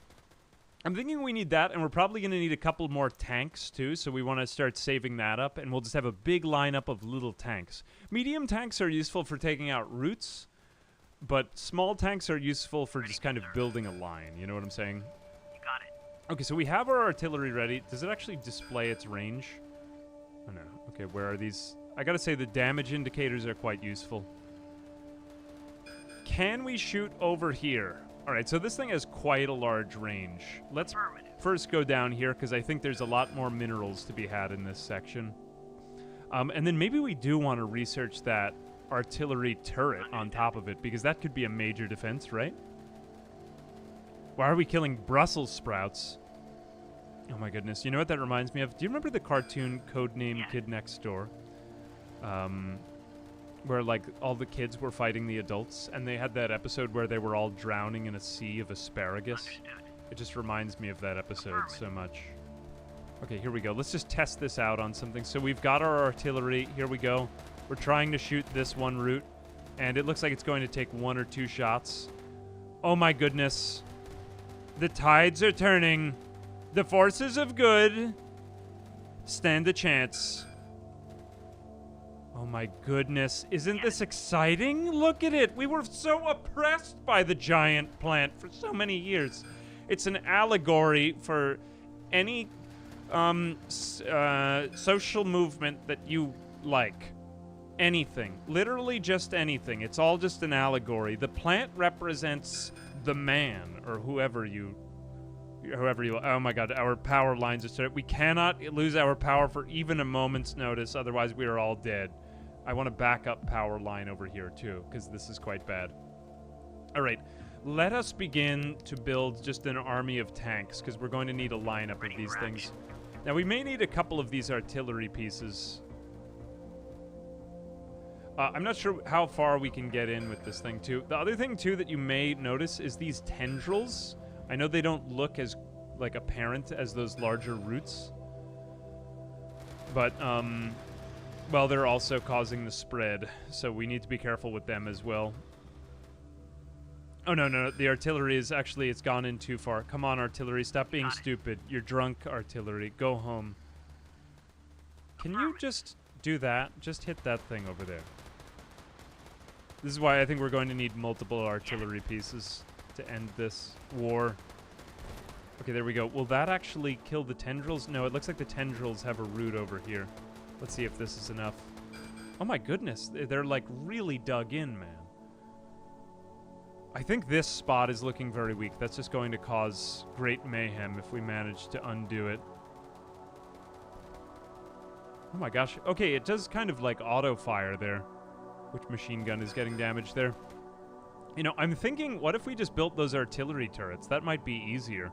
I'm thinking we need that, and we're probably going to need a couple more tanks, too, so we want to start saving that up, and we'll just have a big lineup of little tanks. Medium tanks are useful for taking out roots, but small tanks are useful for just kind of building a line, you know what I'm saying? You got it. Okay, so we have our artillery ready. Does it actually display its range? Oh, no. Okay, where are these? I gotta say, the damage indicators are quite useful. Can we shoot over here? Alright, so this thing has quite a large range. Let's first go down here, because I think there's a lot more minerals to be had in this section. And then maybe we do want to research that artillery turret on top of it, because that could be a major defense, right? Why are we killing Brussels sprouts? Oh my goodness. You know what that reminds me of? Do you remember the cartoon Codename Kid Next Door? Where, like, all the kids were fighting the adults, and they had that episode where they were all drowning in a sea of asparagus. It just reminds me of that episode so much. Okay, here we go. Let's just test this out on something. So we've got our artillery. Here we go. We're trying to shoot this one route, and it looks like it's going to take 1 or 2 shots. Oh my goodness. The tides are turning. The forces of good stand a chance. Oh my goodness, isn't this exciting? Look at it! We were so oppressed by the giant plant for so many years. It's an allegory for any social movement that you like. Anything. Literally just anything. It's all just an allegory. The plant represents the man, or whoever you... Oh my god, our power lines are started. We cannot lose our power for even a moment's notice, otherwise we are all dead. I want a backup power line over here too, because this is quite bad. Alright, let us begin to build just an army of tanks, because we're going to need a lineup of these things. Now, we may need a couple of these artillery pieces. I'm not sure how far we can get in with this thing too. The other thing too that you may notice is these tendrils. I know they don't look as, like, apparent as those larger roots. But, Well, they're also causing the spread, so we need to be careful with them as well. Oh, no. The artillery is actually, it's gone in too far. Come on, artillery. Stop being stupid. You're drunk, artillery. Go home. Can you just do that? Just hit that thing over there. This is why I think we're going to need multiple artillery pieces to end this war. Okay, there we go. Will that actually kill the tendrils? No, it looks like the tendrils have a root over here. Let's see if this is enough. Oh my goodness. They're like really dug in, man. I think this spot is looking very weak. That's just going to cause great mayhem if we manage to undo it. Oh my gosh. Okay, it does kind of like auto-fire there. Which machine gun is getting damaged there? You know, I'm thinking, what if we just built those artillery turrets? That might be easier.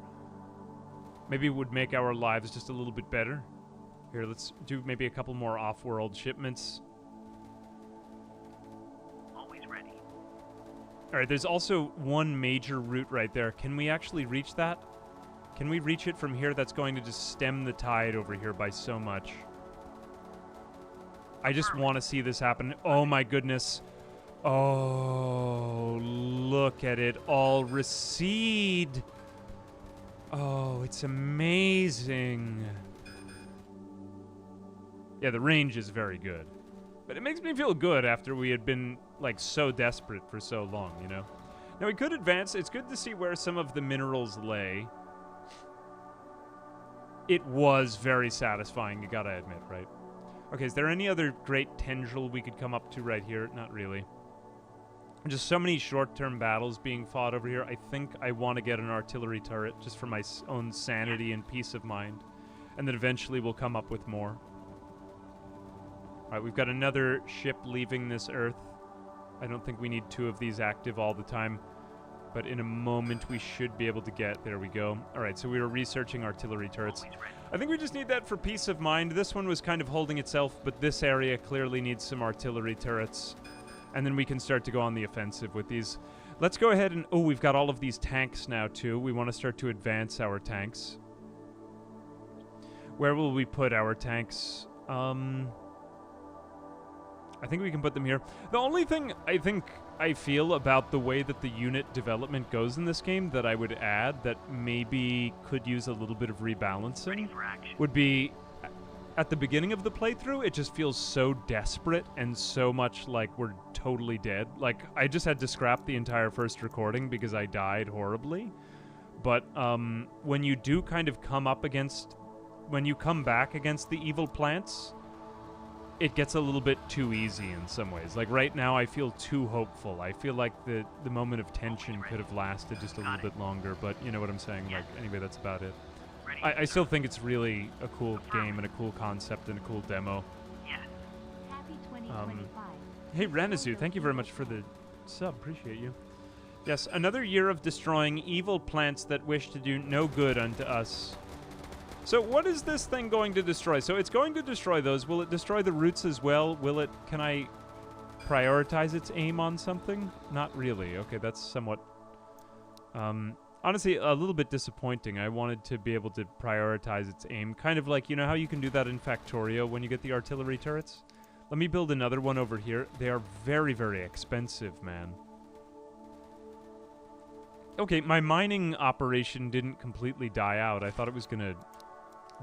Maybe it would make our lives just a little bit better. Here, let's do maybe a couple more off-world shipments. Always ready. All right, there's also one major route right there. Can we actually reach that? Can we reach it from here? That's going to just stem the tide over here by so much. I just want to see this happen. Oh my goodness. Oh, look at it all recede. Oh, it's amazing. Yeah, the range is very good. But it makes me feel good after we had been, like, so desperate for so long, you know? Now, we could advance. It's good to see where some of the minerals lay. It was very satisfying, you gotta admit, right? Okay, is there any other great tendril we could come up to right here? Not really. Just so many short-term battles being fought over here. I think I want to get an artillery turret just for my own sanity and peace of mind. And then eventually we'll come up with more. Alright, we've got another ship leaving this Earth. I don't think we need two of these active all the time. But in a moment we should be able to get... There we go. Alright, so we were researching artillery turrets. I think we just need that for peace of mind. This one was kind of holding itself, but this area clearly needs some artillery turrets. And then we can start to go on the offensive with these. Let's go ahead and... Oh, we've got all of these tanks now, too. We want to start to advance our tanks. Where will we put our tanks? I think we can put them here. The only thing I feel about the way that the unit development goes in this game that I would add that maybe could use a little bit of rebalancing would be at the beginning of the playthrough, it just feels so desperate and so much like we're totally dead. Like, I just had to scrap the entire first recording because I died horribly. But when you do kind of come up against... When you come back against the evil plants, it gets a little bit too easy in some ways. Like, right now, I feel too hopeful. I feel like the moment of tension could have lasted just a little bit longer, but you know what I'm saying? Like, anyway, that's about it. I still think it's really a cool game and a cool concept and a cool demo. Happy 2025. Hey, Ranazu, thank you very much for the sub. Appreciate you. Yes, another year of destroying evil plants that wish to do no good unto us. So what is this thing going to destroy? So it's going to destroy those. Will it destroy the roots as well? Will it... Can I prioritize its aim on something? Not really. Okay, that's somewhat... honestly, a little bit disappointing. I wanted to be able to prioritize its aim. Kind of like, you know how you can do that in Factorio when you get the artillery turrets? Let me build another one over here. They are very, very expensive, man. Okay, my mining operation didn't completely die out. I thought it was going to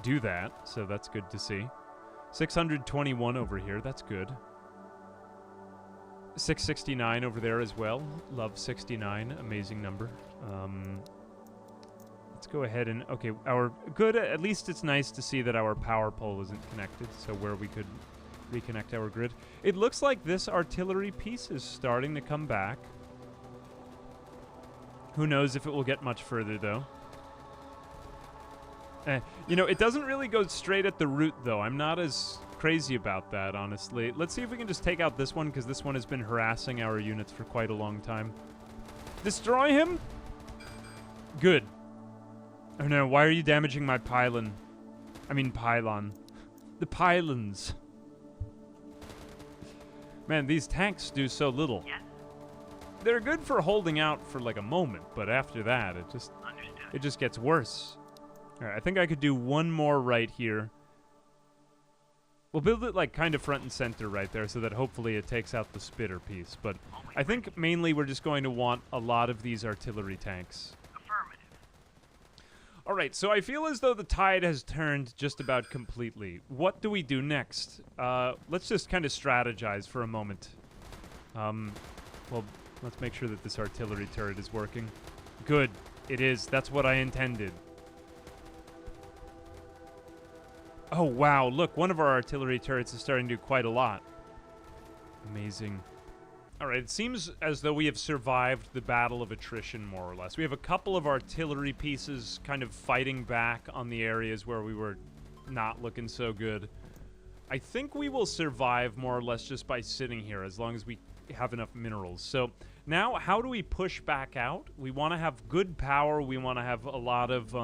do that, so that's good to see. 621 over here, that's good. 669 over there as well. Love 69, amazing number. Let's go ahead and... Okay, our... Good, at least it's nice to see that our power pole isn't connected, so where we could reconnect our grid. It looks like this artillery piece is starting to come back. Who knows if it will get much further, though. You know, it doesn't really go straight at the root, though. I'm not as crazy about that, honestly. Let's see if we can just take out this one, because this one has been harassing our units for quite a long time. Destroy him? Good. Oh no, why are you damaging my pylon? I mean pylon. The pylons. Man, these tanks do so little. They're good for holding out for like a moment, but after that, it just gets worse. All right, I think I could do one more right here. We'll build it like kind of front and center right there so that hopefully it takes out the spitter piece. But I think mainly we're just going to want a lot of these artillery tanks. Affirmative. All right, so I feel as though the tide has turned just about completely. What do we do next? Let's just kind of strategize for a moment. Well, let's make sure that this artillery turret is working. Good, it is. That's what I intended. Oh, wow, look, one of our artillery turrets is starting to do quite a lot. Amazing. All right, it seems as though we have survived the battle of attrition, more or less. We have a couple of artillery pieces kind of fighting back on the areas where we were not looking so good. I think we will survive more or less just by sitting here as long as we have enough minerals. So now, how do we push back out? We want to have good power. We want to have a lot of...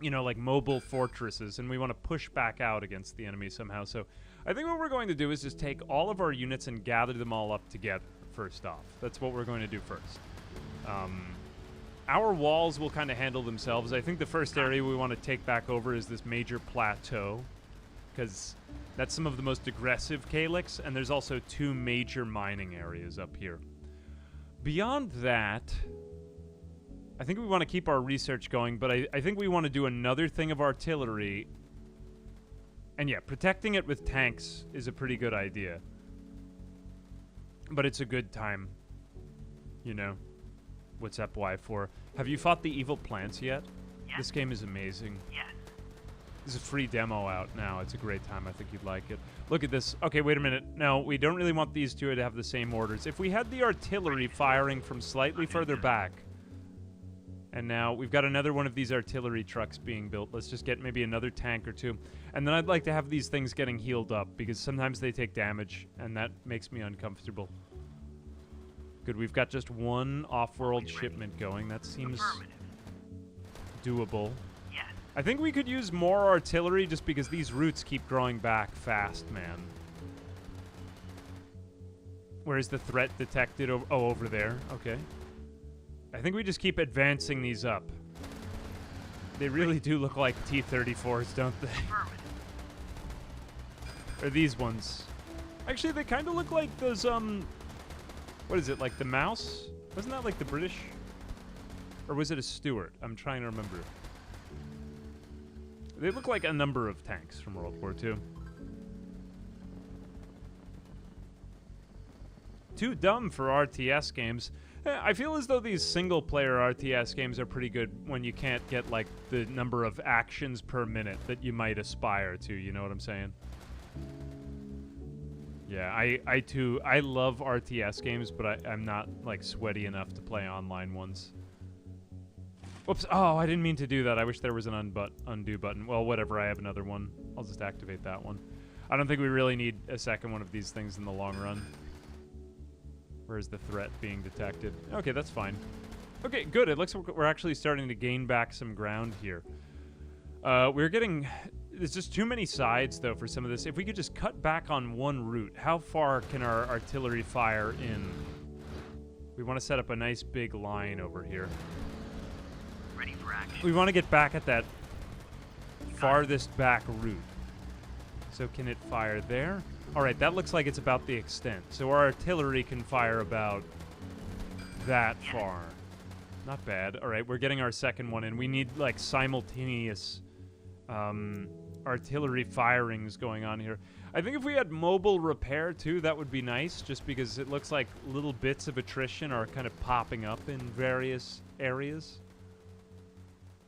you know, like mobile fortresses, and we want to push back out against the enemy somehow. So I think what we're going to do is just take all of our units and gather them all up together, first off. That's what we're going to do first. Our walls will kind of handle themselves. I think the first area we want to take back over is this major plateau, because that's some of the most aggressive Calyx, and there's also 2 major mining areas up here. Beyond that... I think we want to keep our research going, but I think we want to do another thing of artillery. And yeah, protecting it with tanks is a pretty good idea. But it's a good time. You know. What's up, Y4? Have you fought the evil plants yet? Yes. This game is amazing. Yes. There's a free demo out now. It's a great time. I think you'd like it. Look at this. Okay, wait a minute. No, we don't really want these two to have the same orders. If we had the artillery firing from slightly further back... And now we've got another one of these artillery trucks being built. Let's just get maybe another tank or 2. And then I'd like to have these things getting healed up, because sometimes they take damage, and that makes me uncomfortable. Good, we've got just one off-world shipment going. That seems doable. Yes. I think we could use more artillery just because these routes keep growing back fast, man. Where's the threat detected? Oh, over there. Okay. I think we just keep advancing these up. They really do look like T-34s, don't they? Or these ones. Actually, they kind of look like those, what is it, like the Mouse? Wasn't that like the British? Or was it a Stuart? I'm trying to remember. They look like a number of tanks from World War II. Too dumb for RTS games. I feel as though these single-player RTS games are pretty good when you can't get, like, the number of actions per minute that you might aspire to, you know what I'm saying? Yeah, I love RTS games, but I'm not, like, sweaty enough to play online ones. Whoops, oh, I didn't mean to do that. I wish there was an undo button. Well, whatever, I have another one. I'll just activate that one. I don't think we really need a second one of these things in the long run. Where's the threat being detected? Okay, that's fine. Okay, good. It looks like we're actually starting to gain back some ground here. We're getting... There's just too many sides, though, for some of this. If we could just cut back on one route, how far can our artillery fire in? We want to set up a nice big line over here. Ready for action. We want to get back at that farthest back route. So can it fire there? All right, that looks like it's about the extent. So our artillery can fire about that far. Not bad. All right, we're getting our second one in. We need, like, simultaneous artillery firings going on here. I think if we had mobile repair, too, that would be nice, just because it looks like little bits of attrition are kind of popping up in various areas.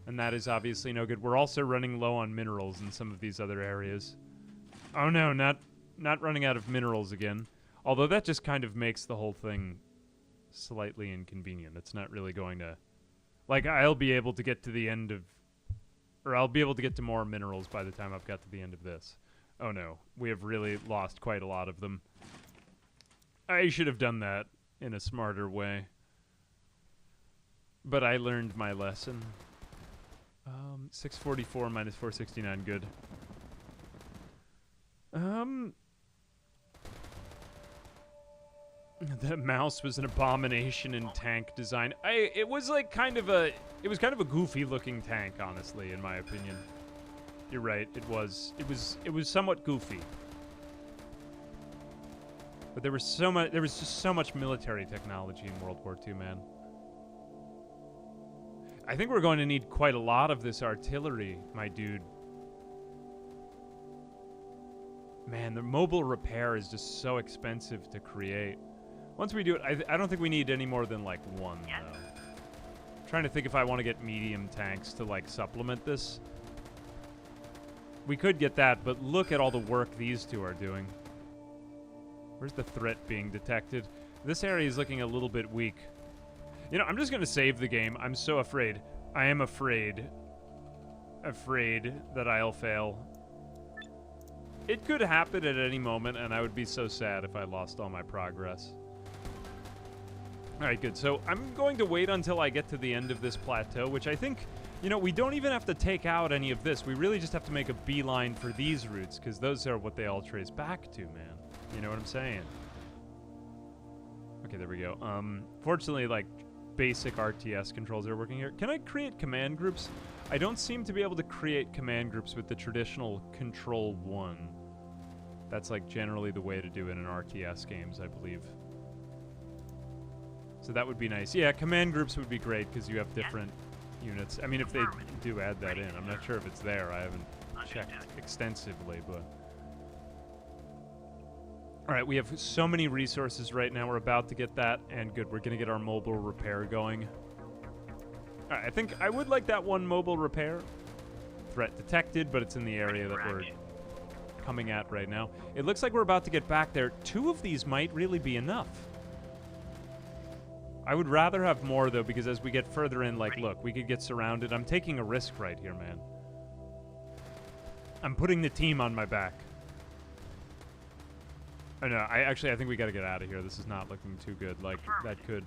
And that is obviously no good. We're also running low on minerals in some of these other areas. Oh, no, not running out of minerals again. Although that just kind of makes the whole thing slightly inconvenient. It's not really going to... Like, I'll be able to get to the end of... Or I'll be able to get to more minerals by the time I've got to the end of this. Oh no, we have really lost quite a lot of them. I should have done that in a smarter way. But I learned my lesson. 644 minus 469, good. The mouse was an abomination in tank design. It was like kind of a goofy looking tank, honestly, in my opinion. You're right. It was somewhat goofy. But there was just so much military technology in World War II, man. I think we're going to need quite a lot of this artillery, my dude. Man, the mobile repair is just so expensive to create. Once we do it, I don't think we need any more than, like, one, though. I'm trying to think if I want to get medium tanks to, like, supplement this. We could get that, but look at all the work these two are doing. Where's the threat being detected? This area is looking a little bit weak. You know, I'm just going to save the game. I'm so afraid. I am afraid. Afraid that I'll fail. It could happen at any moment, and I would be so sad if I lost all my progress. Alright, good. So I'm going to wait until I get to the end of this plateau, which I think, you know, we don't even have to take out any of this. We really just have to make a beeline for these routes, because those are what they all trace back to, man. You know what I'm saying? Okay, there we go. Fortunately, like, basic RTS controls are working here. Can I create command groups? I don't seem to be able to create command groups with the traditional Control 1. That's, like, generally the way to do it in RTS games, I believe. So that would be nice. Yeah, command groups would be great, because you have different units. I mean, if they do add that in. I'm not sure if it's there. I haven't checked extensively, but... Alright, we have so many resources right now. We're about to get that, and good. We're going to get our mobile repair going. Alright, I think I would like that one mobile repair. Threat detected, but it's in the area that we're coming at right now. It looks like we're about to get back there. 2 of these might really be enough. I would rather have more, though, because as we get further in, like, look, we could get surrounded. I'm taking a risk right here, man. I'm putting the team on my back. Oh, no, I think we gotta get out of here. This is not looking too good. Like, that could...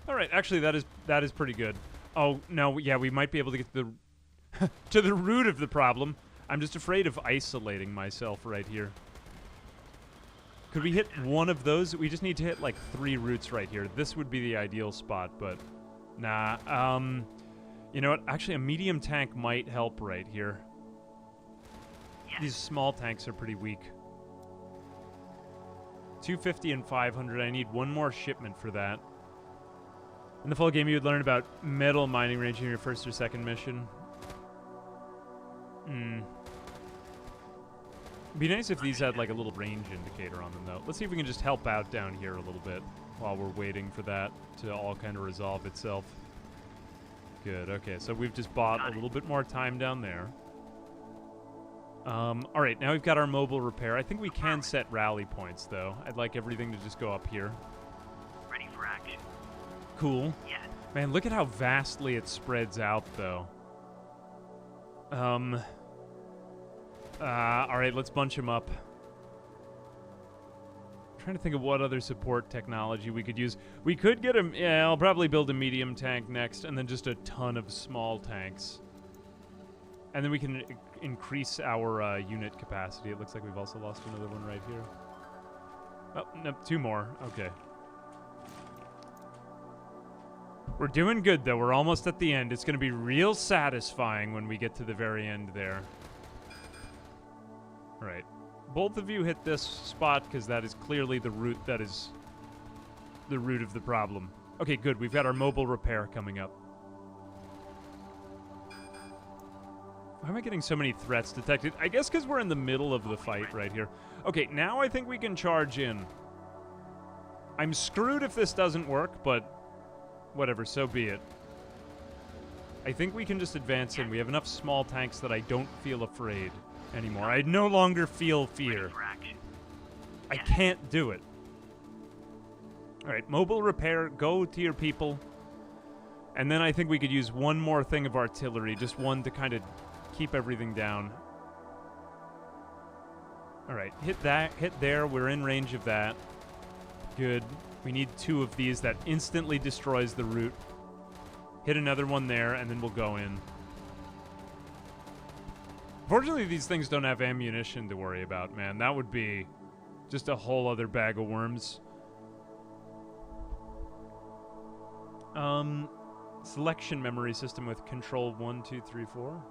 Alright, actually, that is pretty good. Oh, no, yeah, we might be able to get to the... to the root of the problem. I'm just afraid of isolating myself right here. Could we hit one of those? We just need to hit, like, 3 routes right here. This would be the ideal spot, but... Nah, you know what? Actually, a medium tank might help right here. These small tanks are pretty weak. 250 and 500. I need one more shipment for that. In the full game, you would learn about metal mining range in your first or second mission. Be nice if these had like a little range indicator on them, though. Let's see if we can just help out down here a little bit while we're waiting for that to all kind of resolve itself. Good. Okay, so we've just bought a little bit more time down there. Alright, now we've got our mobile repair. I think we can set rally points, though. I'd like everything to just go up here. Ready for action. Cool. Yes. Man, look at how vastly it spreads out, though. Alright, let's bunch them up. I'm trying to think of what other support technology we could use. We could get a... Yeah, I'll probably build a medium tank next, and then just a ton of small tanks. And then we can increase our unit capacity. It looks like we've also lost another one right here. Oh, no, 2 more. Okay. We're doing good, though. We're almost at the end. It's going to be real satisfying when we get to the very end there. All right. Both of you hit this spot, because that is clearly the root that is the root of the problem. Okay, good. We've got our mobile repair coming up. Why am I getting so many threats detected? I guess because we're in the middle of the fight right here. Okay, now I think we can charge in. I'm screwed if this doesn't work, but whatever, so be it. I think we can just advance in. We have enough small tanks that I don't feel afraid anymore. I no longer feel fear. I can't do it. Alright, mobile repair, go to your people. And then I think we could use one more thing of artillery, just one to kind of keep everything down. Alright, hit that, hit there, we're in range of that. Good. We need 2 of these that instantly destroys the root. Hit another one there, and then we'll go in. Fortunately, these things don't have ammunition to worry about, man. That would be just a whole other bag of worms. Selection memory system with control 1, 2, 3, 4.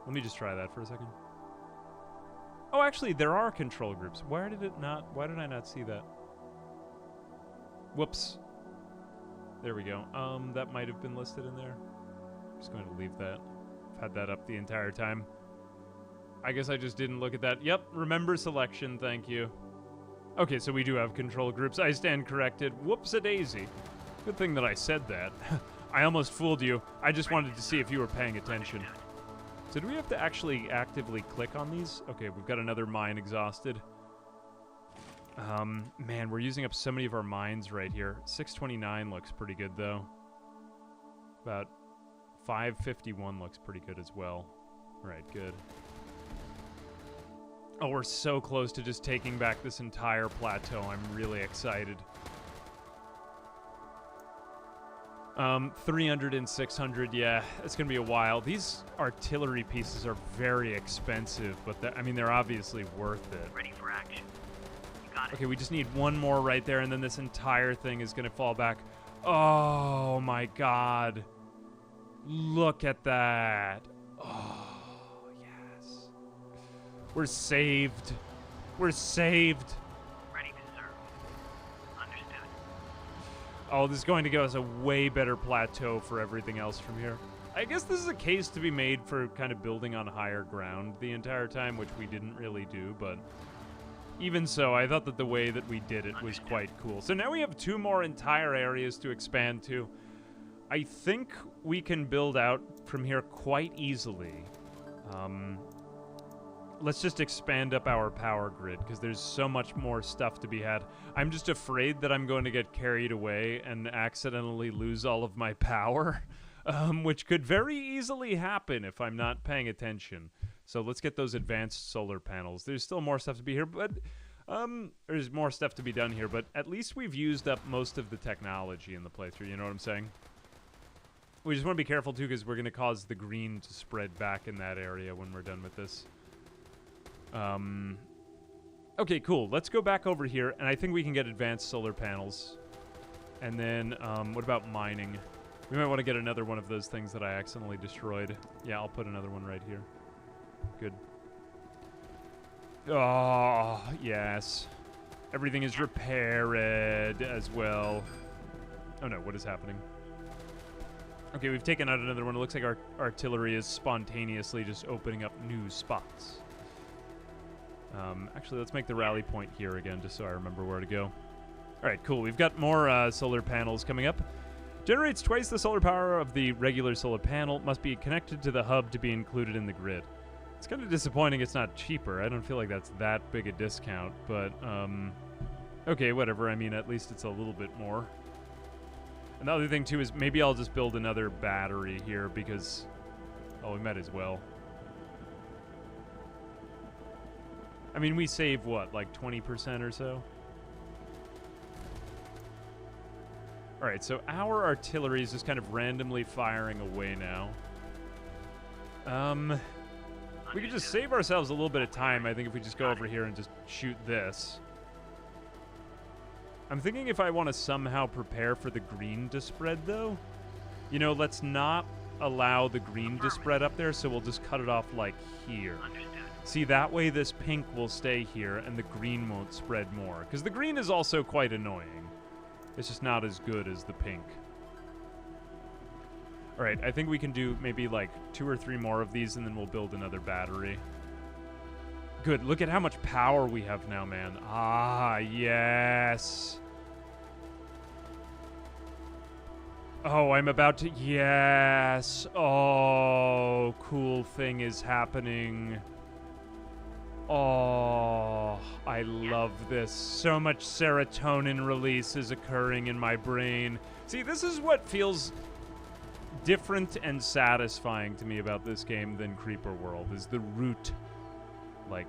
Let me just try that for a second. Oh, actually, there are control groups. Why did I not see that? Whoops. There we go. That might have been listed in there. I'm just going to leave that. I've had that up the entire time. I guess I just didn't look at that. Yep, remember selection, thank you. Okay, so we do have control groups. I stand corrected. Whoops-a-daisy. Good thing that I said that. I almost fooled you. I just wanted to see if you were paying attention. So do we have to actually actively click on these? Okay, we've got another mine exhausted. Man, we're using up so many of our mines right here. 629 looks pretty good, though. About 551 looks pretty good as well. All right, good. Oh, we're so close to just taking back this entire plateau. I'm really excited. 300 and 600, yeah, it's gonna be a while. These artillery pieces are very expensive, but I mean, they're obviously worth it. Ready for action. You got it. Okay, we just need one more right there, and then this entire thing is gonna fall back. Oh my god. Look at that. Oh, yes. We're saved. We're saved. Ready to serve. Understood. Oh, this is going to give us a way better plateau for everything else from here. I guess this is a case to be made for kind of building on higher ground the entire time, which we didn't really do, but even so, I thought that the way that we did it was quite cool. So now we have 2 more entire areas to expand to. I think we can build out from here quite easily. Let's just expand up our power grid, because there's so much more stuff to be had. I'm just afraid that I'm going to get carried away and accidentally lose all of my power, which could very easily happen if I'm not paying attention. So let's get those advanced solar panels. There's still more stuff to be here, but there's more stuff to be done here, but at least we've used up most of the technology in the playthrough, you know what I'm saying? We just want to be careful, too, because we're going to cause the green to spread back in that area when we're done with this. Okay, cool. Let's go back over here, and I think we can get advanced solar panels. And then, what about mining? We might want to get another one of those things that I accidentally destroyed. Yeah, I'll put another one right here. Good. Oh, yes. Everything is repaired as well. Oh no, what is happening? Okay, we've taken out another one. It looks like our artillery is spontaneously just opening up new spots. Actually, let's make the rally point here again, just so I remember where to go. All right, cool. We've got more solar panels coming up. Generates twice the solar power of the regular solar panel. Must be connected to the hub to be included in the grid. It's kind of disappointing it's not cheaper. I don't feel like that's that big a discount, but okay, whatever. I mean, at least it's a little bit more. And the other thing, too, is maybe I'll just build another battery here because, oh, we might as well. I mean, we save, what, like 20% or so? All right, so our artillery is just kind of randomly firing away now. We could just save ourselves a little bit of time, I think, if we just go over here and just shoot this. I'm thinking if I want to somehow prepare for the green to spread, though. You know, let's not allow the green to spread up there, so we'll just cut it off, like, here. See, that way this pink will stay here, and the green won't spread more. Because the green is also quite annoying. It's just not as good as the pink. Alright, I think we can do maybe, like, 2 or 3 more of these, and then we'll build another battery. Good, look at how much power we have now, man. Ah, yes. Oh, I'm about to... Yes. Oh, cool thing is happening. Oh, I love this. So much serotonin release is occurring in my brain. See, this is what feels different and satisfying to me about this game than Creeper World, is the root, like,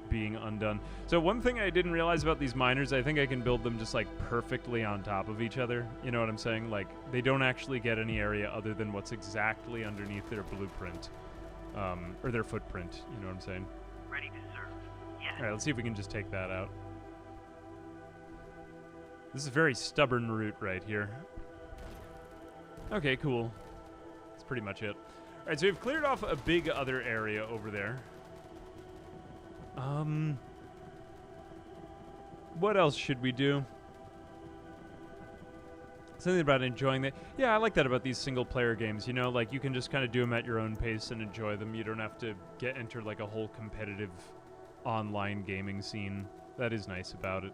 being undone. So one thing I didn't realize about these miners, I think I can build them just, like, perfectly on top of each other. You know what I'm saying? Like, they don't actually get any area other than what's exactly underneath their blueprint. Or their footprint, you know what I'm saying? Ready to serve. Yes. Alright, let's see if we can just take that out. This is a very stubborn route right here. Okay, cool. That's pretty much it. All right, so we've cleared off a big other area over there. What else should we do? Something about enjoying that. Yeah, I like that about these single-player games. You know, like you can just kind of do them at your own pace and enjoy them. You don't have to enter like a whole competitive online gaming scene. That is nice about it.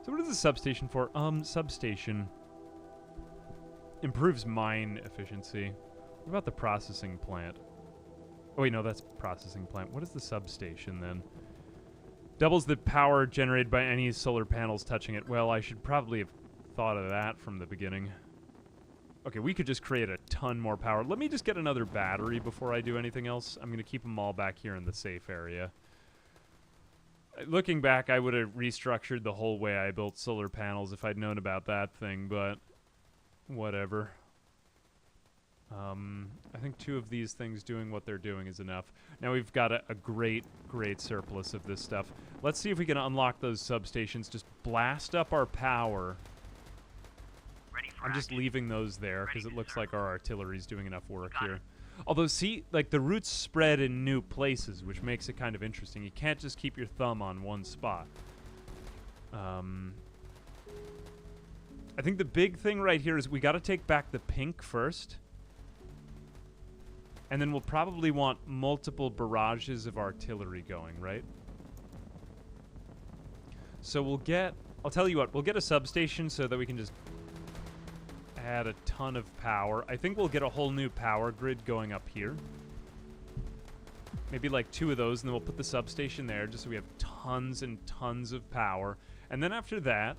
So what is the substation for? Substation improves mine efficiency. What about the processing plant? Oh wait, no, that's processing plant. What is the substation then? Doubles the power generated by any solar panels touching it. Well, I should probably have thought of that from the beginning. Okay, we could just create a ton more power. Let me just get another battery before I do anything else. I'm going to keep them all back here in the safe area. Looking back, I would have restructured the whole way I built solar panels if I'd known about that thing, but whatever. I think 2 of these things doing what they're doing is enough. Now we've got a great surplus of this stuff. Let's see if we can unlock those substations. Just blast up our power. I'm just leaving those there because it looks like our artillery's doing enough work here. Although, see, like the roots spread in new places, which makes it kind of interesting. You can't just keep your thumb on one spot. I think the big thing right here is we got to take back the pink first. And then we'll probably want multiple barrages of artillery going, right? So we'll get... I'll tell you what, we'll get a substation so that we can just add a ton of power. I think we'll get a whole new power grid going up here. Maybe like 2 of those, and then we'll put the substation there just so we have tons and tons of power. And then after that,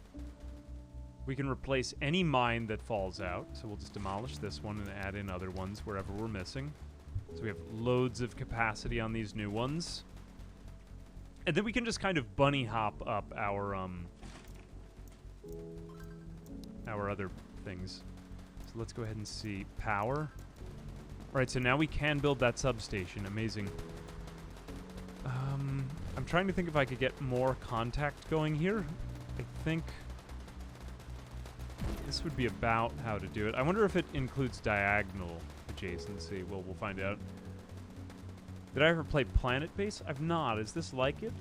we can replace any mine that falls out. So we'll just demolish this one and add in other ones wherever we're missing. So we have loads of capacity on these new ones. And then we can just kind of bunny hop up our other things. So let's go ahead and see power. All right, so now we can build that substation. Amazing. I'm trying to think if I could get more contact going here. I think this would be about how to do it. I wonder if it includes diagonal adjacency. Well, we'll find out. Did I ever play Planet Base? I've not. Is this like it?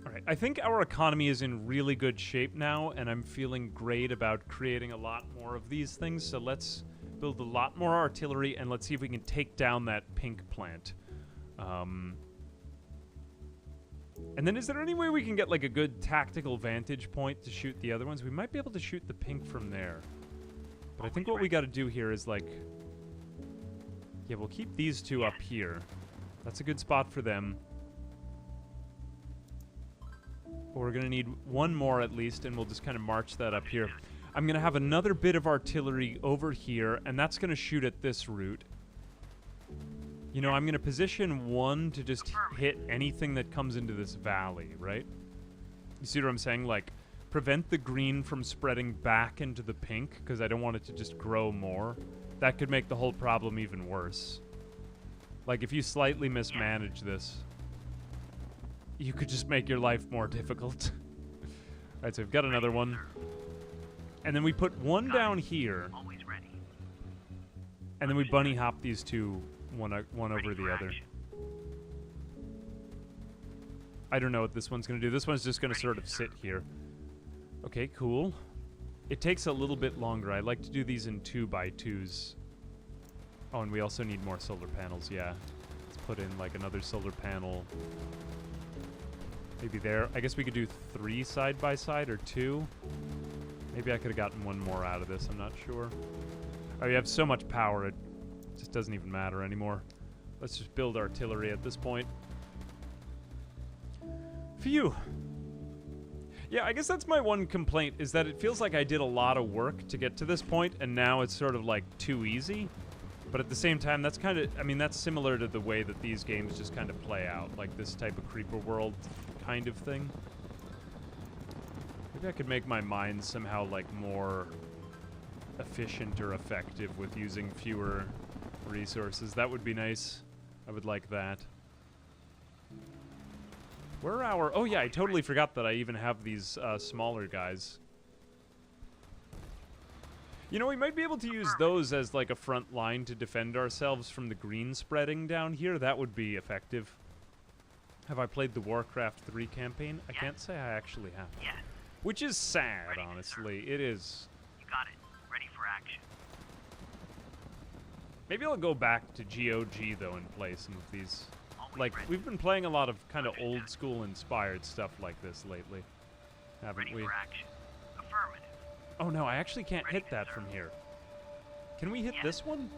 Alright, I think our economy is in really good shape now, and I'm feeling great about creating a lot more of these things, so let's build a lot more artillery, and let's see if we can take down that pink plant. And then is there any way we can get like a good tactical vantage point to shoot the other ones? We might be able to shoot the pink from there. But I think what we got to do here is like... Yeah, we'll keep these 2 up here. That's a good spot for them. But we're going to need 1 more at least, and we'll just kind of march that up here. I'm going to have another bit of artillery over here, and that's going to shoot at this route. You know, I'm going to position 1 to just hit anything that comes into this valley, right? You see what I'm saying? Like, prevent the green from spreading back into the pink, because I don't want it to just grow more. That could make the whole problem even worse. Like, if you slightly mismanage this, you could just make your life more difficult. Alright, so we've got another one. And then we put 1 down here. And then we bunny hop these 2... One over the other. I don't know what this one's going to do. This one's just going to sort of sit here. Okay, cool. It takes a little bit longer. I like to do these in 2x2s. Oh, and we also need more solar panels, yeah. Let's put in like another solar panel. Maybe there. I guess we could do 3 side by side or 2. Maybe I could have gotten 1 more out of this. I'm not sure. Oh, you have so much power. It just doesn't even matter anymore. Let's just build artillery at this point. Phew. Yeah, I guess that's my one complaint, is that it feels like I did a lot of work to get to this point, and now it's sort of like too easy. But at the same time, that's kind of, I mean, that's similar to the way that these games just kind of play out, like this type of creeper world kind of thing. Maybe I could make my mines somehow like more efficient or effective with using fewer resources. That would be nice. I would like that. Where are our... Oh, yeah, I totally forgot that I even have these smaller guys. You know, we might be able to use those as, like, a front line to defend ourselves from the green spreading down here. That would be effective. Have I played the Warcraft 3 campaign? I can't say I actually have. Yes. Which is sad, Ready to honestly. It is. You got it. Ready for action. Maybe I'll go back to GOG, though, and play some of these. Always Like, ready. we've been playing a lot of kind of old-school inspired stuff like this lately. Haven't Ready we? for action. Affirmative. Oh, no, I actually can't Ready hit to that serve. from here. Can we hit Yes. this one?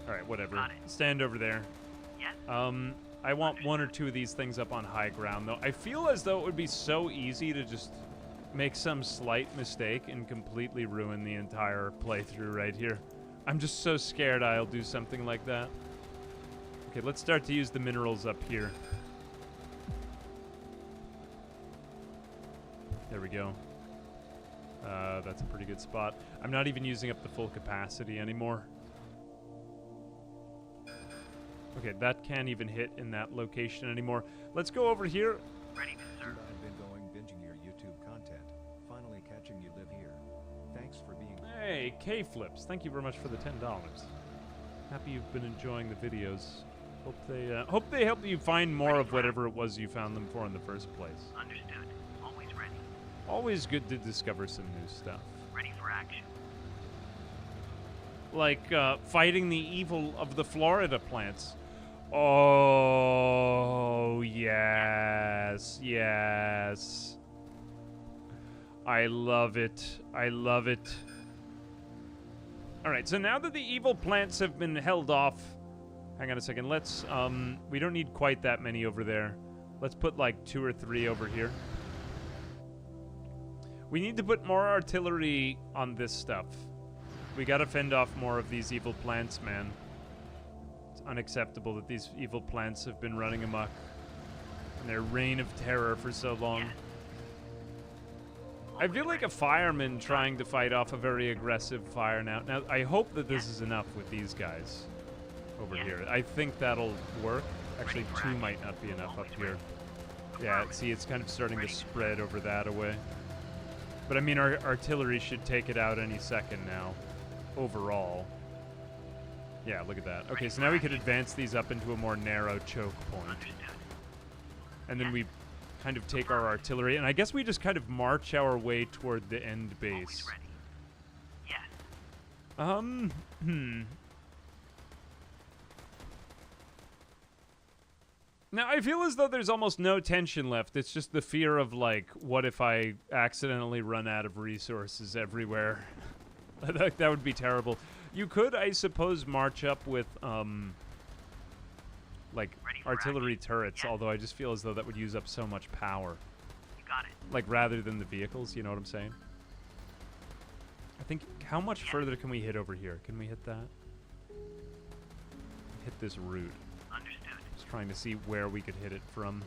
Alright, whatever. Got it. Stand over there. Yes. I want one or two of these things up on high ground, though. I feel as though it would be so easy to just make some slight mistake and completely ruin the entire playthrough right here. I'm just so scared I'll do something like that. Okay, let's start to use the minerals up here. There we go. That's a pretty good spot. I'm not even using up the full capacity anymore. Okay, that can't even hit in that location anymore. Let's go over here. Ready to serve. I've been going binging your YouTube content. Finally catching you live here. Thanks for being Hey, K-Flips, thank you very much for the $10. Happy you've been enjoying the videos. Hope they help you find more of whatever it was you found them for in the first place. Understood. Always ready. Always good to discover some new stuff. Ready for action. Like, fighting the evil of the Florida plants. Oh, yes, yes. I love it. I love it. Alright, so now that the evil plants have been held off... Hang on a second, let's, we don't need quite that many over there. Let's put, like, 2 or 3 over here. We need to put more artillery on this stuff. We gotta fend off more of these evil plants, man. It's unacceptable that these evil plants have been running amok in their reign of terror for so long. I feel like a fireman trying to fight off a very aggressive fire now. Now, I hope that this is enough with these guys over here. I think that'll work. Actually, 2 might not be enough up here. Yeah, see, it's kind of starting to spread over that away. But I mean, our artillery should take it out any second now, overall. Yeah, look at that. Okay, so now we could advance these up into a more narrow choke point. Understood. And then we kind of take our artillery, and I guess we just kind of march our way toward the end Always base. ready. Yes. Now, I feel as though there's almost no tension left. It's just the fear of, like, what if I accidentally run out of resources everywhere? That would be terrible. You could, I suppose, march up with, like, Ready for artillery action. turrets, Yes. although I just feel as though that would use up so much power. You got it. Like, rather than the vehicles, you know what I'm saying? I think, how much further can we hit over here? Can we hit that? Hit this route. Understood. Just trying to see where we could hit it from.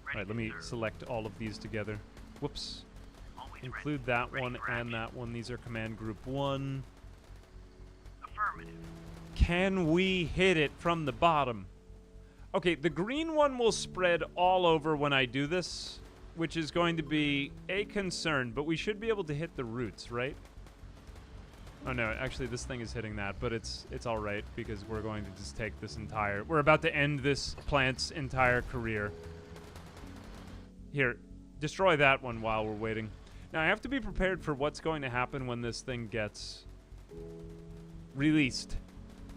Ready Alright, to let me serve. select all of these together. Whoops. Always Include ready. that Ready one for and action. that one. These are command group 1. Affirmative. Can we hit it from the bottom? Okay, the green one will spread all over when I do this, which is going to be a concern, but we should be able to hit the roots, right? Oh no, actually this thing is hitting that, but it's all right because we're going to just take this entire... We're about to end this plant's entire career. Here, destroy that one while we're waiting. Now, I have to be prepared for what's going to happen when this thing gets released.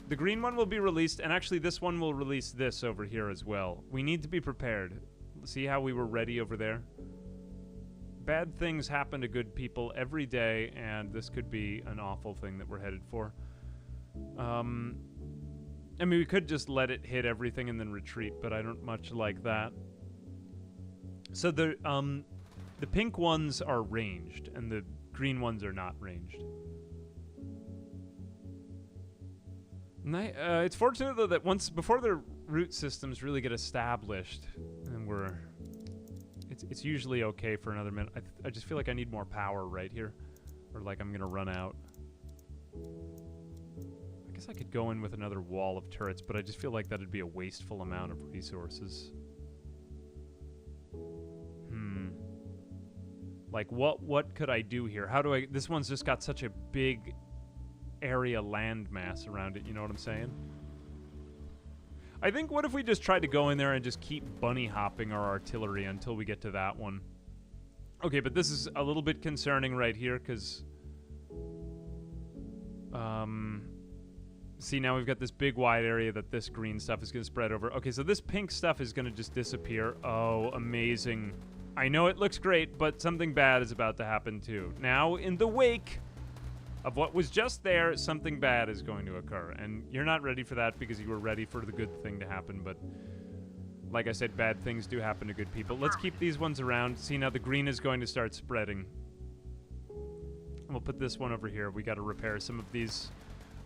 The green one will be released, and actually this one will release this over here as well. We need to be prepared. See how we were ready over there? Bad things happen to good people every day, and this could be an awful thing that we're headed for. I mean, we could just let it hit everything and then retreat, but I don't much like that. So the pink ones are ranged, and the green ones are not ranged. It's fortunate, though, that before the root systems really get established, and it's usually okay for another minute. I just feel like I need more power right here, or like I'm gonna run out. guess I could go in with another wall of turrets, but I just feel like that'd be a wasteful amount of resources. Like, what could I do here? How do I... This one's just got such a big area landmass around it, you know what I'm saying? I think, what if we just tried to go in there and just keep bunny hopping our artillery until we get to that one? Okay, but this is a little bit concerning right here, because... See, now we've got this big wide area that this green stuff is going to spread over. Okay, so this pink stuff is going to just disappear. Oh, amazing. I know it looks great, but something bad is about to happen too. Now, in the wake of what was just there, something bad is going to occur. And you're not ready for that because you were ready for the good thing to happen, but... Like I said, bad things do happen to good people. Let's keep these ones around. See, now the green is going to start spreading. We'll put this one over here. We got to repair some of these.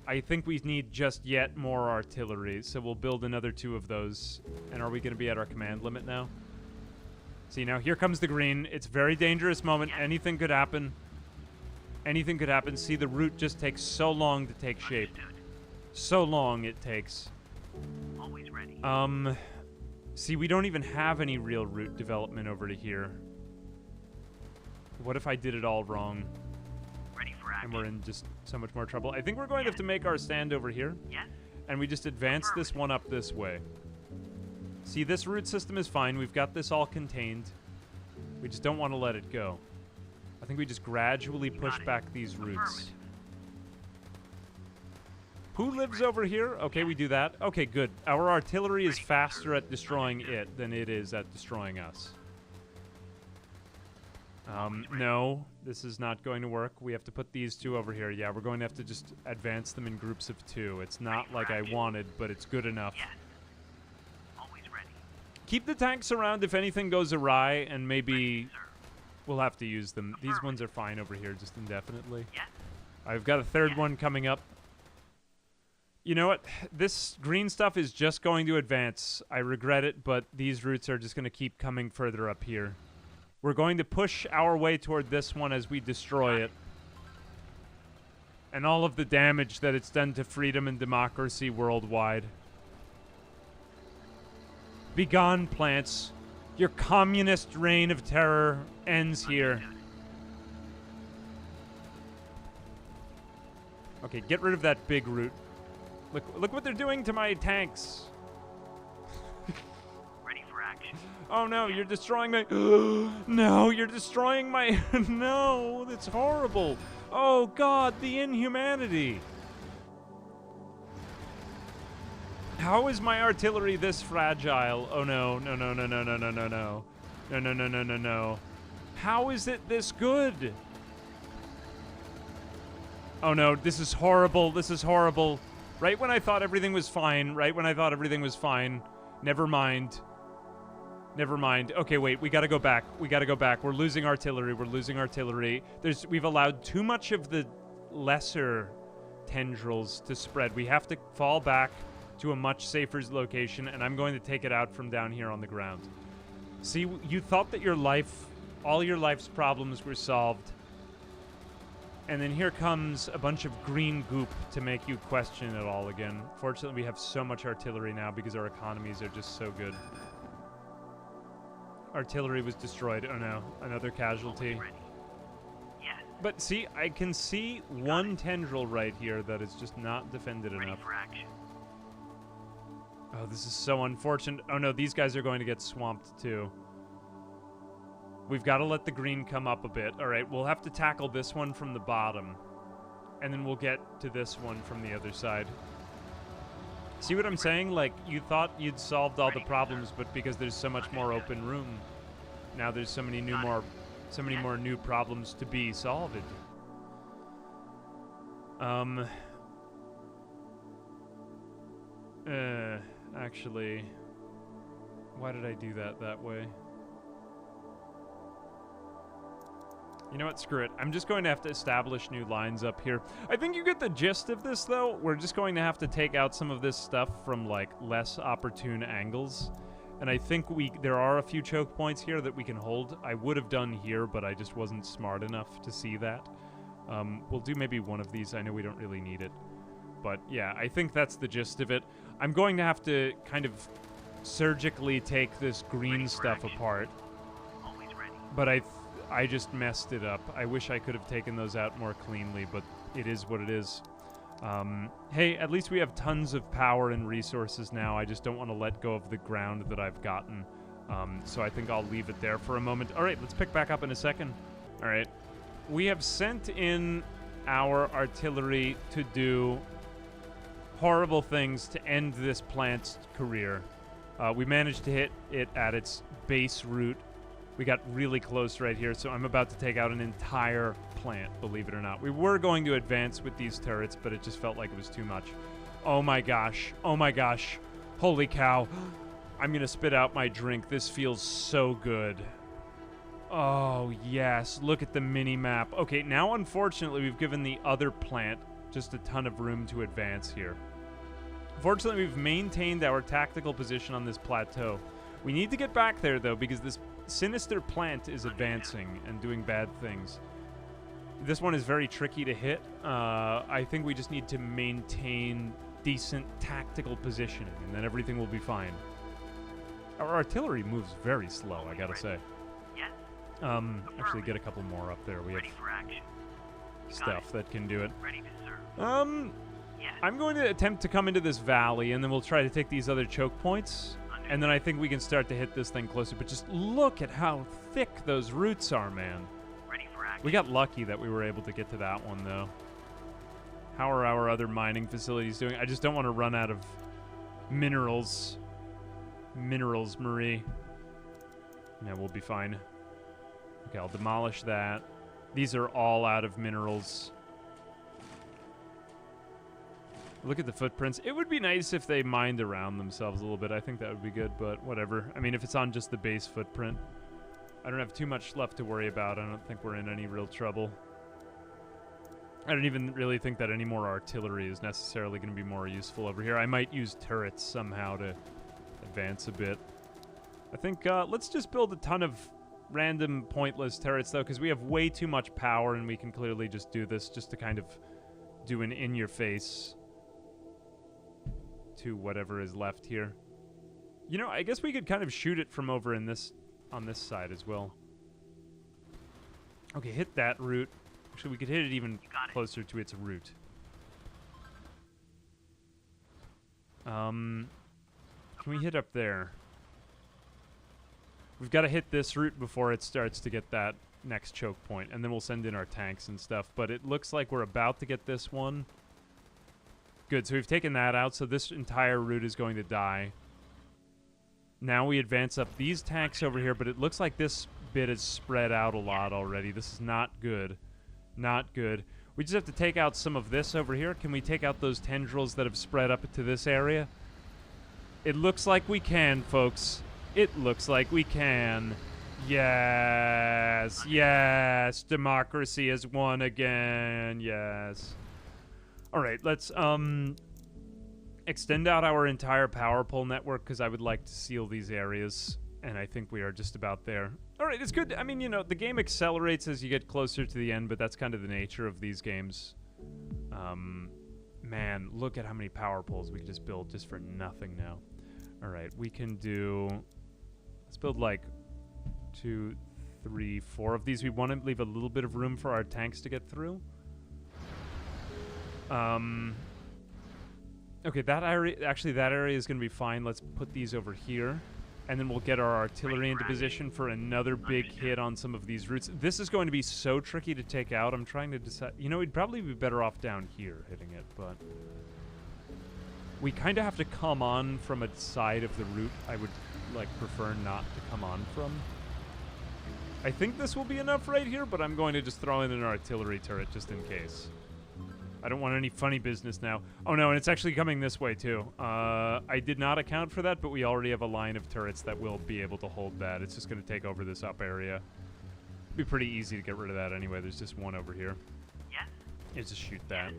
I think we need just yet more artillery, so we'll build another 2 of those. And are we going to be at our command limit now? See, now here comes the green. It's a very dangerous moment. Anything could happen. Anything could happen. See, the route just takes so long to take shape. So long it takes. Always ready. See, we don't even have any real route development over to here. What if I did it all wrong? Ready for action. And we're in just so much more trouble. I think we're going to have to make our stand over here. Yes. And we just advance this one up this way. See, this route system is fine. We've got this all contained. We just don't want to let it go. I think we just gradually push back these routes. Who lives over here? Okay, we do that. Okay, good. Our artillery is faster at destroying it than it is at destroying us. No, this is not going to work. We have to put these 2 over here. Yeah, we're going to have to just advance them in groups of 2. It's not like I wanted, but it's good enough. Yes. Always ready. Keep the tanks around if anything goes awry, and maybe we'll have to use them. These ones are fine over here, just indefinitely. Yes. I've got a third one coming up. You know what? This green stuff is just going to advance. I regret it, but these routes are just going to keep coming further up here. We're going to push our way toward this one as we destroy it. And all of the damage that it's done to freedom and democracy worldwide. Begone, plants. Your communist reign of terror ends here. Okay, get rid of that big route. Look what they're doing to my tanks. Ready for action. Oh no, you're destroying my... No, you're destroying my... No, that's horrible. Oh god, the inhumanity. How is my artillery this fragile? Oh no, no, no, no, no, no, no, no, no. No, no, no, no, no, no. How is it this good? Oh no, this is horrible, this is horrible. Right when I thought everything was fine, Never mind. Never mind. Okay, wait, we gotta go back. We're losing artillery, We've allowed too much of the lesser tendrils to spread. We have to fall back to a much safer location, and I'm going to take it out from down here on the ground. See, you thought that all your life's problems were solved. And then here comes a bunch of green goop to make you question it all again. Fortunately, we have so much artillery now because our economies are just so good. Artillery was destroyed. Oh no, another casualty. Yes. But see, I can see one tendril right here that is just not defended enough. For action. Oh, this is so unfortunate. Oh no, these guys are going to get swamped too. We've got to let the green come up a bit. All right, we'll have to tackle this one from the bottom. And then we'll get to this one from the other side. See what I'm saying? Like, you thought you'd solved all the problems, but because there's so much more open room, now there's so many more new problems to be solved. Actually, why did I do that way? You know what? Screw it. I'm just going to have to establish new lines up here. I think you get the gist of this, though. We're just going to have to take out some of this stuff from, like, less opportune angles. And I think there are a few choke points here that we can hold. I would have done here, but I just wasn't smart enough to see that. We'll do maybe one of these. I know we don't really need it. But yeah, I think that's the gist of it. I'm going to have to kind of surgically take this green stuff apart. Always ready. But I just messed it up. I wish I could have taken those out more cleanly, but it is what it is. Hey, at least we have tons of power and resources now. I just don't want to let go of the ground that I've gotten. So I think I'll leave it there for a moment. All right, let's pick back up in a second. All right. We have sent in our artillery to do horrible things to end this plant's career. We managed to hit it at its base root. We got really close right here, so I'm about to take out an entire plant, believe it or not. We were going to advance with these turrets, but it just felt like it was too much. Oh my gosh. Oh my gosh. Holy cow. I'm going to spit out my drink. This feels so good. Oh, yes. Look at the mini-map. Okay, now unfortunately we've given the other plant just a ton of room to advance here. Fortunately, we've maintained our tactical position on this plateau. We need to get back there, though, because this sinister plant is advancing and doing bad things. This one is very tricky to hit. I think we just need to maintain decent tactical positioning, and then everything will be fine. Our artillery moves very slow, I gotta say. Yes. Actually, get a couple more up there. We have Ready for action. stuff that can do it. Ready to serve. Yes. I'm going to attempt to come into this valley, and then we'll try to take these other choke points. And then I think we can start to hit this thing closer. But just look at how thick those roots are, man. Ready for action. We got lucky that we were able to get to that one, though. How are our other mining facilities doing? I just don't want to run out of minerals. Minerals, Marie. Yeah, we'll be fine. Okay, I'll demolish that. These are all out of minerals. Look at the footprints. It would be nice if they mined around themselves a little bit. I think that would be good, but whatever. I mean, if it's on just the base footprint, I don't have too much left to worry about. I don't think we're in any real trouble. I don't even really think that any more artillery is necessarily going to be more useful over here. I might use turrets somehow to advance a bit. I think let's just build a ton of random pointless turrets, though, because we have way too much power, and we can clearly just do this just to kind of do an in-your-face to whatever is left here. You know, I guess we could kind of shoot it from over in this on this side as well. Okay, hit that root. Actually, we could hit it even closer to its root. Can we hit up there? We've got to hit this root before it starts to get that next choke point, and then we'll send in our tanks and stuff. But it looks like we're about to get this one. Good, so we've taken that out, so this entire route is going to die. Now we advance up these tanks over here, but it looks like this bit is spread out a lot already. This is not good. Not good. We just have to take out some of this over here. Can we take out those tendrils that have spread up to this area? It looks like we can, folks. It looks like we can. Yes. Yes. Democracy has won again. Yes. All right, let's extend out our entire power pole network because I would like to seal these areas, and I think we are just about there. All right, it's good. I mean, you know, the game accelerates as you get closer to the end, but that's kind of the nature of these games. Man, look at how many power poles we can just build just for nothing now. All right, we can do... Let's build like 2, 3, 4 of these. We want to leave a little bit of room for our tanks to get through. Okay, that area, actually that area is going to be fine. Let's put these over here, and then we'll get our artillery into position for another big hit on some of these routes. This is going to be so tricky to take out. I'm trying to decide. You know, we'd probably be better off down here hitting it, but we kind of have to come on from a side of the route I would like prefer not to come on from. I think this will be enough right here, but I'm going to just throw in an artillery turret just in case. I don't want any funny business now. Oh no, and it's actually coming this way too. I did not account for that, but we already have a line of turrets that will be able to hold that. It's just going to take over this up area. It'd be pretty easy to get rid of that anyway. There's just one over here. Yes. Yeah, just shoot that.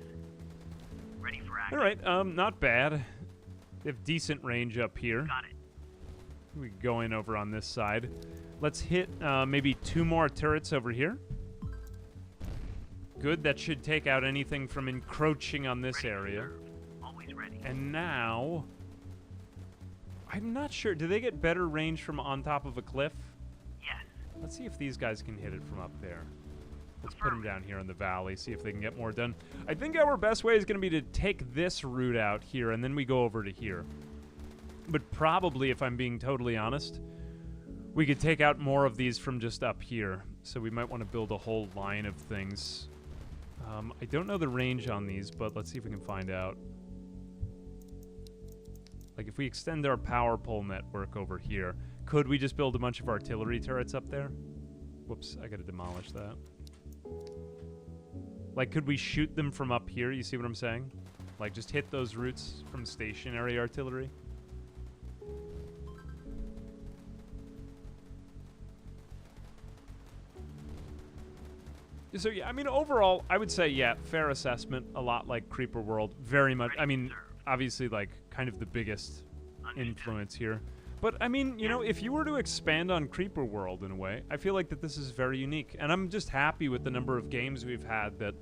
Ready for action. All right, not bad. They have decent range up here. Got it. We can go in over on this side. Let's hit maybe 2 more turrets over here. Good, that should take out anything from encroaching on this area. And now, I'm not sure. Do they get better range from on top of a cliff? Yes. Let's see if these guys can hit it from up there. Let's put them down here in the valley, see if they can get more done. I think our best way is going to be to take this route out here, and then we go over to here. But probably, if I'm being totally honest, we could take out more of these from just up here. So we might want to build a whole line of things. I don't know the range on these, but let's see if we can find out. Like, if we extend our power pole network over here, could we just build a bunch of artillery turrets up there? Whoops, I gotta demolish that. Like, could we shoot them from up here? You see what I'm saying? Like, just hit those routes from stationary artillery? So, yeah, I mean, overall, I would say, yeah, fair assessment. A lot like Creeper World. Very much. I mean, obviously, like, kind of the biggest influence here. But, I mean, you know, if you were to expand on Creeper World in a way, I feel like that this is very unique. And I'm just happy with the number of games we've had that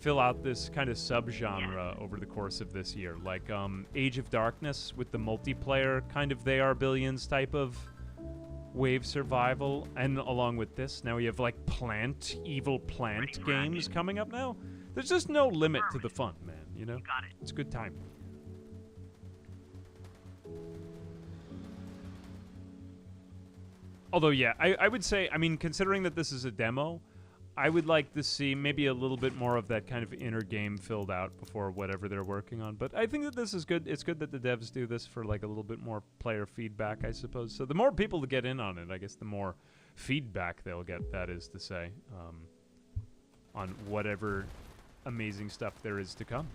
fill out this kind of subgenre over the course of this year. Like Age of Darkness with the multiplayer kind of They Are Billions type of wave survival. And along with this, now we have like evil plant games coming up now. There's just no limit to the fun, man, you know? It's a good time. Although, yeah, I would say, I mean, considering that this is a demo, I would like to see maybe a little bit more of that kind of inner game filled out before whatever they're working on. But I think that this is good. It's good that the devs do this for, like, a little bit more player feedback, I suppose. So the more people to get in on it, I guess the more feedback they'll get, that is to say, on whatever amazing stuff there is to come.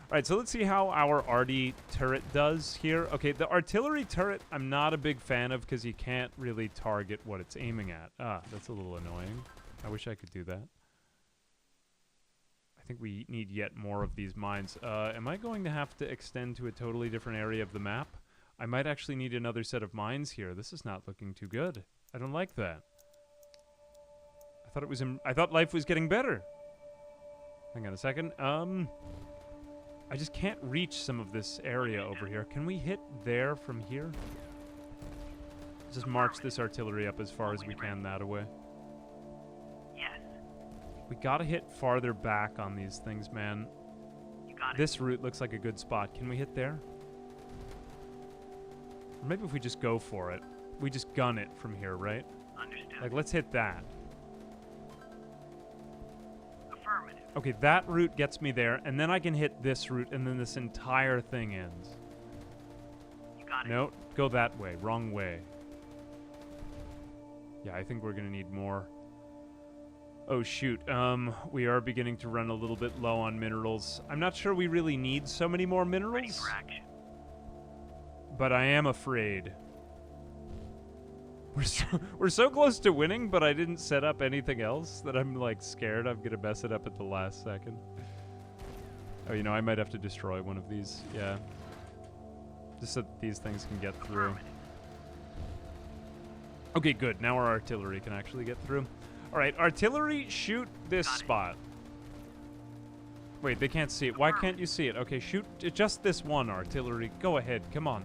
All right, so let's see how our RD turret does here. Okay, the artillery turret I'm not a big fan of because you can't really target what it's aiming at. Ah, that's a little annoying. I wish I could do that. I think we need yet more of these mines. Am I going to have to extend to a totally different area of the map? I might actually need another set of mines here. This is not looking too good. I don't like that. I thought life was getting better. Hang on a second. I just can't reach some of this area over here. Can we hit there from here? Just march this artillery up as far as we can that way. Yes. We gotta hit farther back on these things, man. You got it. This route looks like a good spot. Can we hit there? Or maybe if we just go for it. We just gun it from here, right? Understood. Like, let's hit that. Affirmative. Okay, that route gets me there, and then I can hit this route, and then this entire thing ends. You got it. No, go that way. Wrong way. Yeah, I think we're gonna need more. Oh, shoot. We are beginning to run a little bit low on minerals. I'm not sure we really need so many more Ready minerals, for action. but I am afraid. We're so close to winning, but I didn't set up anything else that I'm, like, scared I'm gonna mess it up at the last second. Oh, you know, I might have to destroy one of these. Yeah. Just so that these things can get through. Affirmative. Okay, good. Now our artillery can actually get through. All right, artillery, shoot this spot. Wait, they can't see it. Why can't you see it? Okay, shoot just this one artillery. Go ahead. Come on.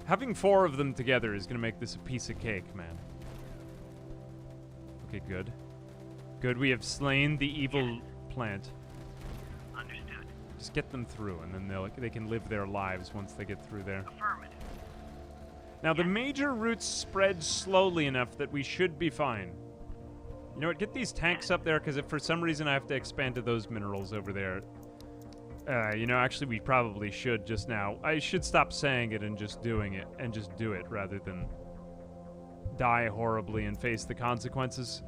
Having 4 of them together is going to make this a piece of cake, man. Okay, good. Good, we have slain the evil plant. Understood. Just get them through, and then they can live their lives once they get through there. Affirmative. Now, the major routes spread slowly enough that we should be fine. You know what? Get these tanks up there, because if for some reason I have to expand to those minerals over there... you know, actually, we probably should just now. I should stop saying it and just doing it, and just do it, rather than die horribly and face the consequences.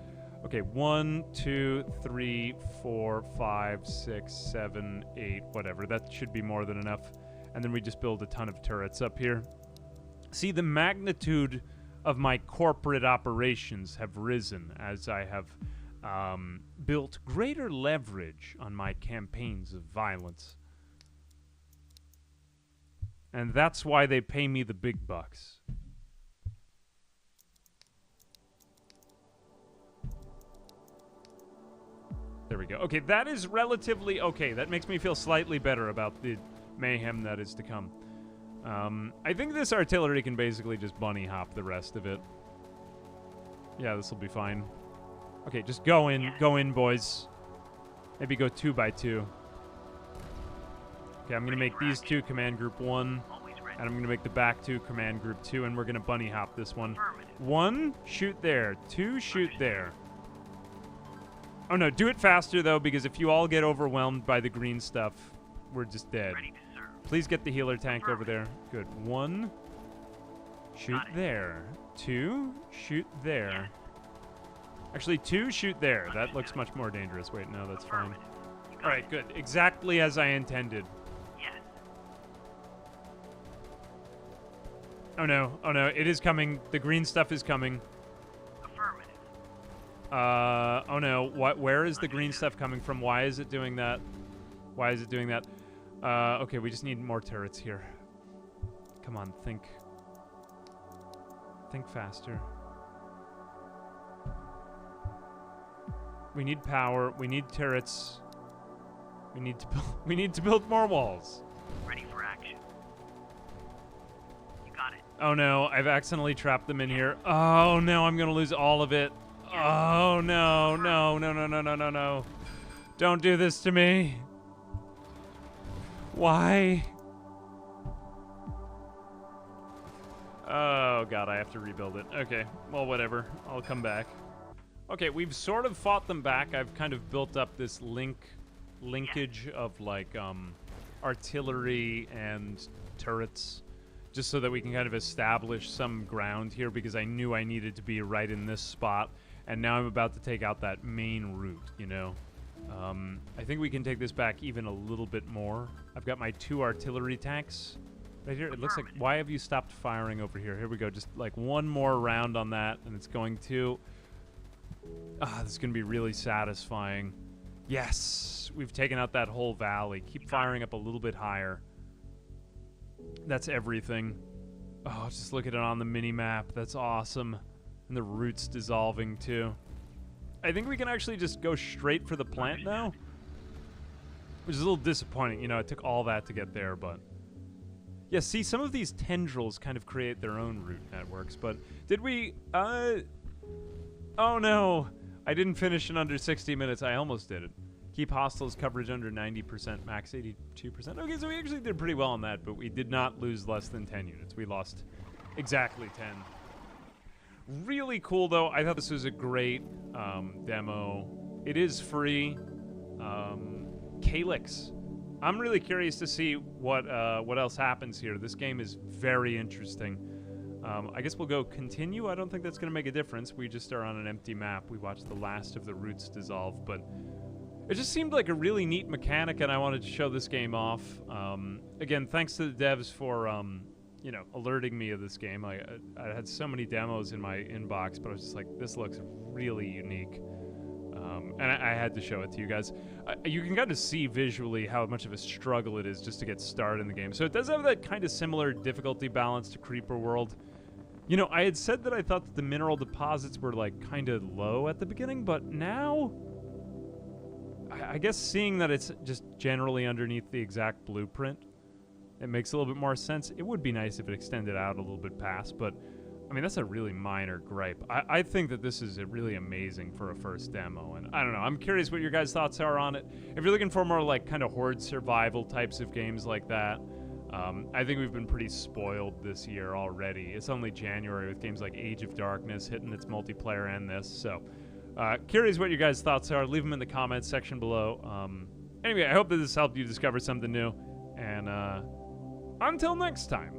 Okay, 1, 2, 3, 4, 5, 6, 7, 8, whatever. That should be more than enough. And then we just build a ton of turrets up here. See, the magnitude of my corporate operations have risen as I have built greater leverage on my campaigns of violence. And that's why they pay me the big bucks. There we go. Okay, that is relatively okay. That makes me feel slightly better about the mayhem that is to come. I think this artillery can basically just bunny hop the rest of it. Yeah, this will be fine. Okay, just go in, boys. Maybe go 2 by 2. Okay, I'm gonna make these 2 command group 1, and I'm gonna make the back 2 command group 2, and we're gonna bunny hop this one. 1, shoot there. 2, shoot there. Oh no, do it faster though, because if you all get overwhelmed by the green stuff, we're just dead. Please get the healer tank over there. Good. 1, shoot there. 2, shoot there. Actually, 2, shoot there. That looks much more dangerous. Wait, no, that's fine. All right, good. Exactly as I intended. Oh no, it is coming. The green stuff is coming. Oh no, where is the green stuff coming from? Why is it doing that? Why is it doing that? Okay, we just need more turrets here. Come on, think. Think faster. We need power, we need turrets. We need to build more walls. Ready for action. You got it. Oh no, I've accidentally trapped them in here. Oh no, I'm gonna lose all of it. Oh no, no, no, no, no, no, no, no. Don't do this to me. Why? Oh god, I have to rebuild it. Okay, well whatever, I'll come back. Okay, we've sort of fought them back. I've kind of built up this linkage of like artillery and turrets, just so that we can kind of establish some ground here, because I knew I needed to be right in this spot, and now I'm about to take out that main route, you know. I think we can take this back even a little bit more. I've got my 2 artillery tanks right here. It looks like, why have you stopped firing over here? Here we go, just like one more round on that, and it's going to... this is going to be really satisfying. Yes! We've taken out that whole valley. Keep firing up a little bit higher. That's everything. Oh, just look at it on the mini-map. That's awesome. And the roots dissolving, too. I think we can actually just go straight for the plant now. Which is a little disappointing. You know, it took all that to get there, but... Yeah, see, some of these tendrils kind of create their own root networks, but... Did we... Oh, no! I didn't finish in under 60 minutes. I almost did it. Keep hostiles coverage under 90%, max 82%. Okay, so we actually did pretty well on that, but we did not lose less than 10 units. We lost exactly 10. Really cool, though. I thought this was a great demo. It is free. Calyx. I'm really curious to see what else happens here. This game is very interesting. I guess we'll go continue. I don't think that's going to make a difference. We just are on an empty map. We watched the last of the roots dissolve, but it just seemed like a really neat mechanic, and I wanted to show this game off. Again, thanks to the devs for you know, alerting me of this game. I had so many demos in my inbox, but I was just like, this looks really unique. And I had to show it to you guys. You can kind of see visually how much of a struggle it is just to get started in the game. So it does have that kind of similar difficulty balance to Creeper World. You know, I had said that I thought that the mineral deposits were like kind of low at the beginning, but now I guess seeing that it's just generally underneath the exact blueprint, it makes a little bit more sense. It would be nice if it extended out a little bit past, but I mean, that's a really minor gripe. I think that this is really amazing for a first demo, and I don't know. I'm curious what your guys' thoughts are on it. If you're looking for more like kind of horde survival types of games like that, I think we've been pretty spoiled this year already. It's only January with games like Age of Darkness hitting its multiplayer and this, so curious what your guys' thoughts are. Leave them in the comments section below. Anyway, I hope that this helped you discover something new, and until next time.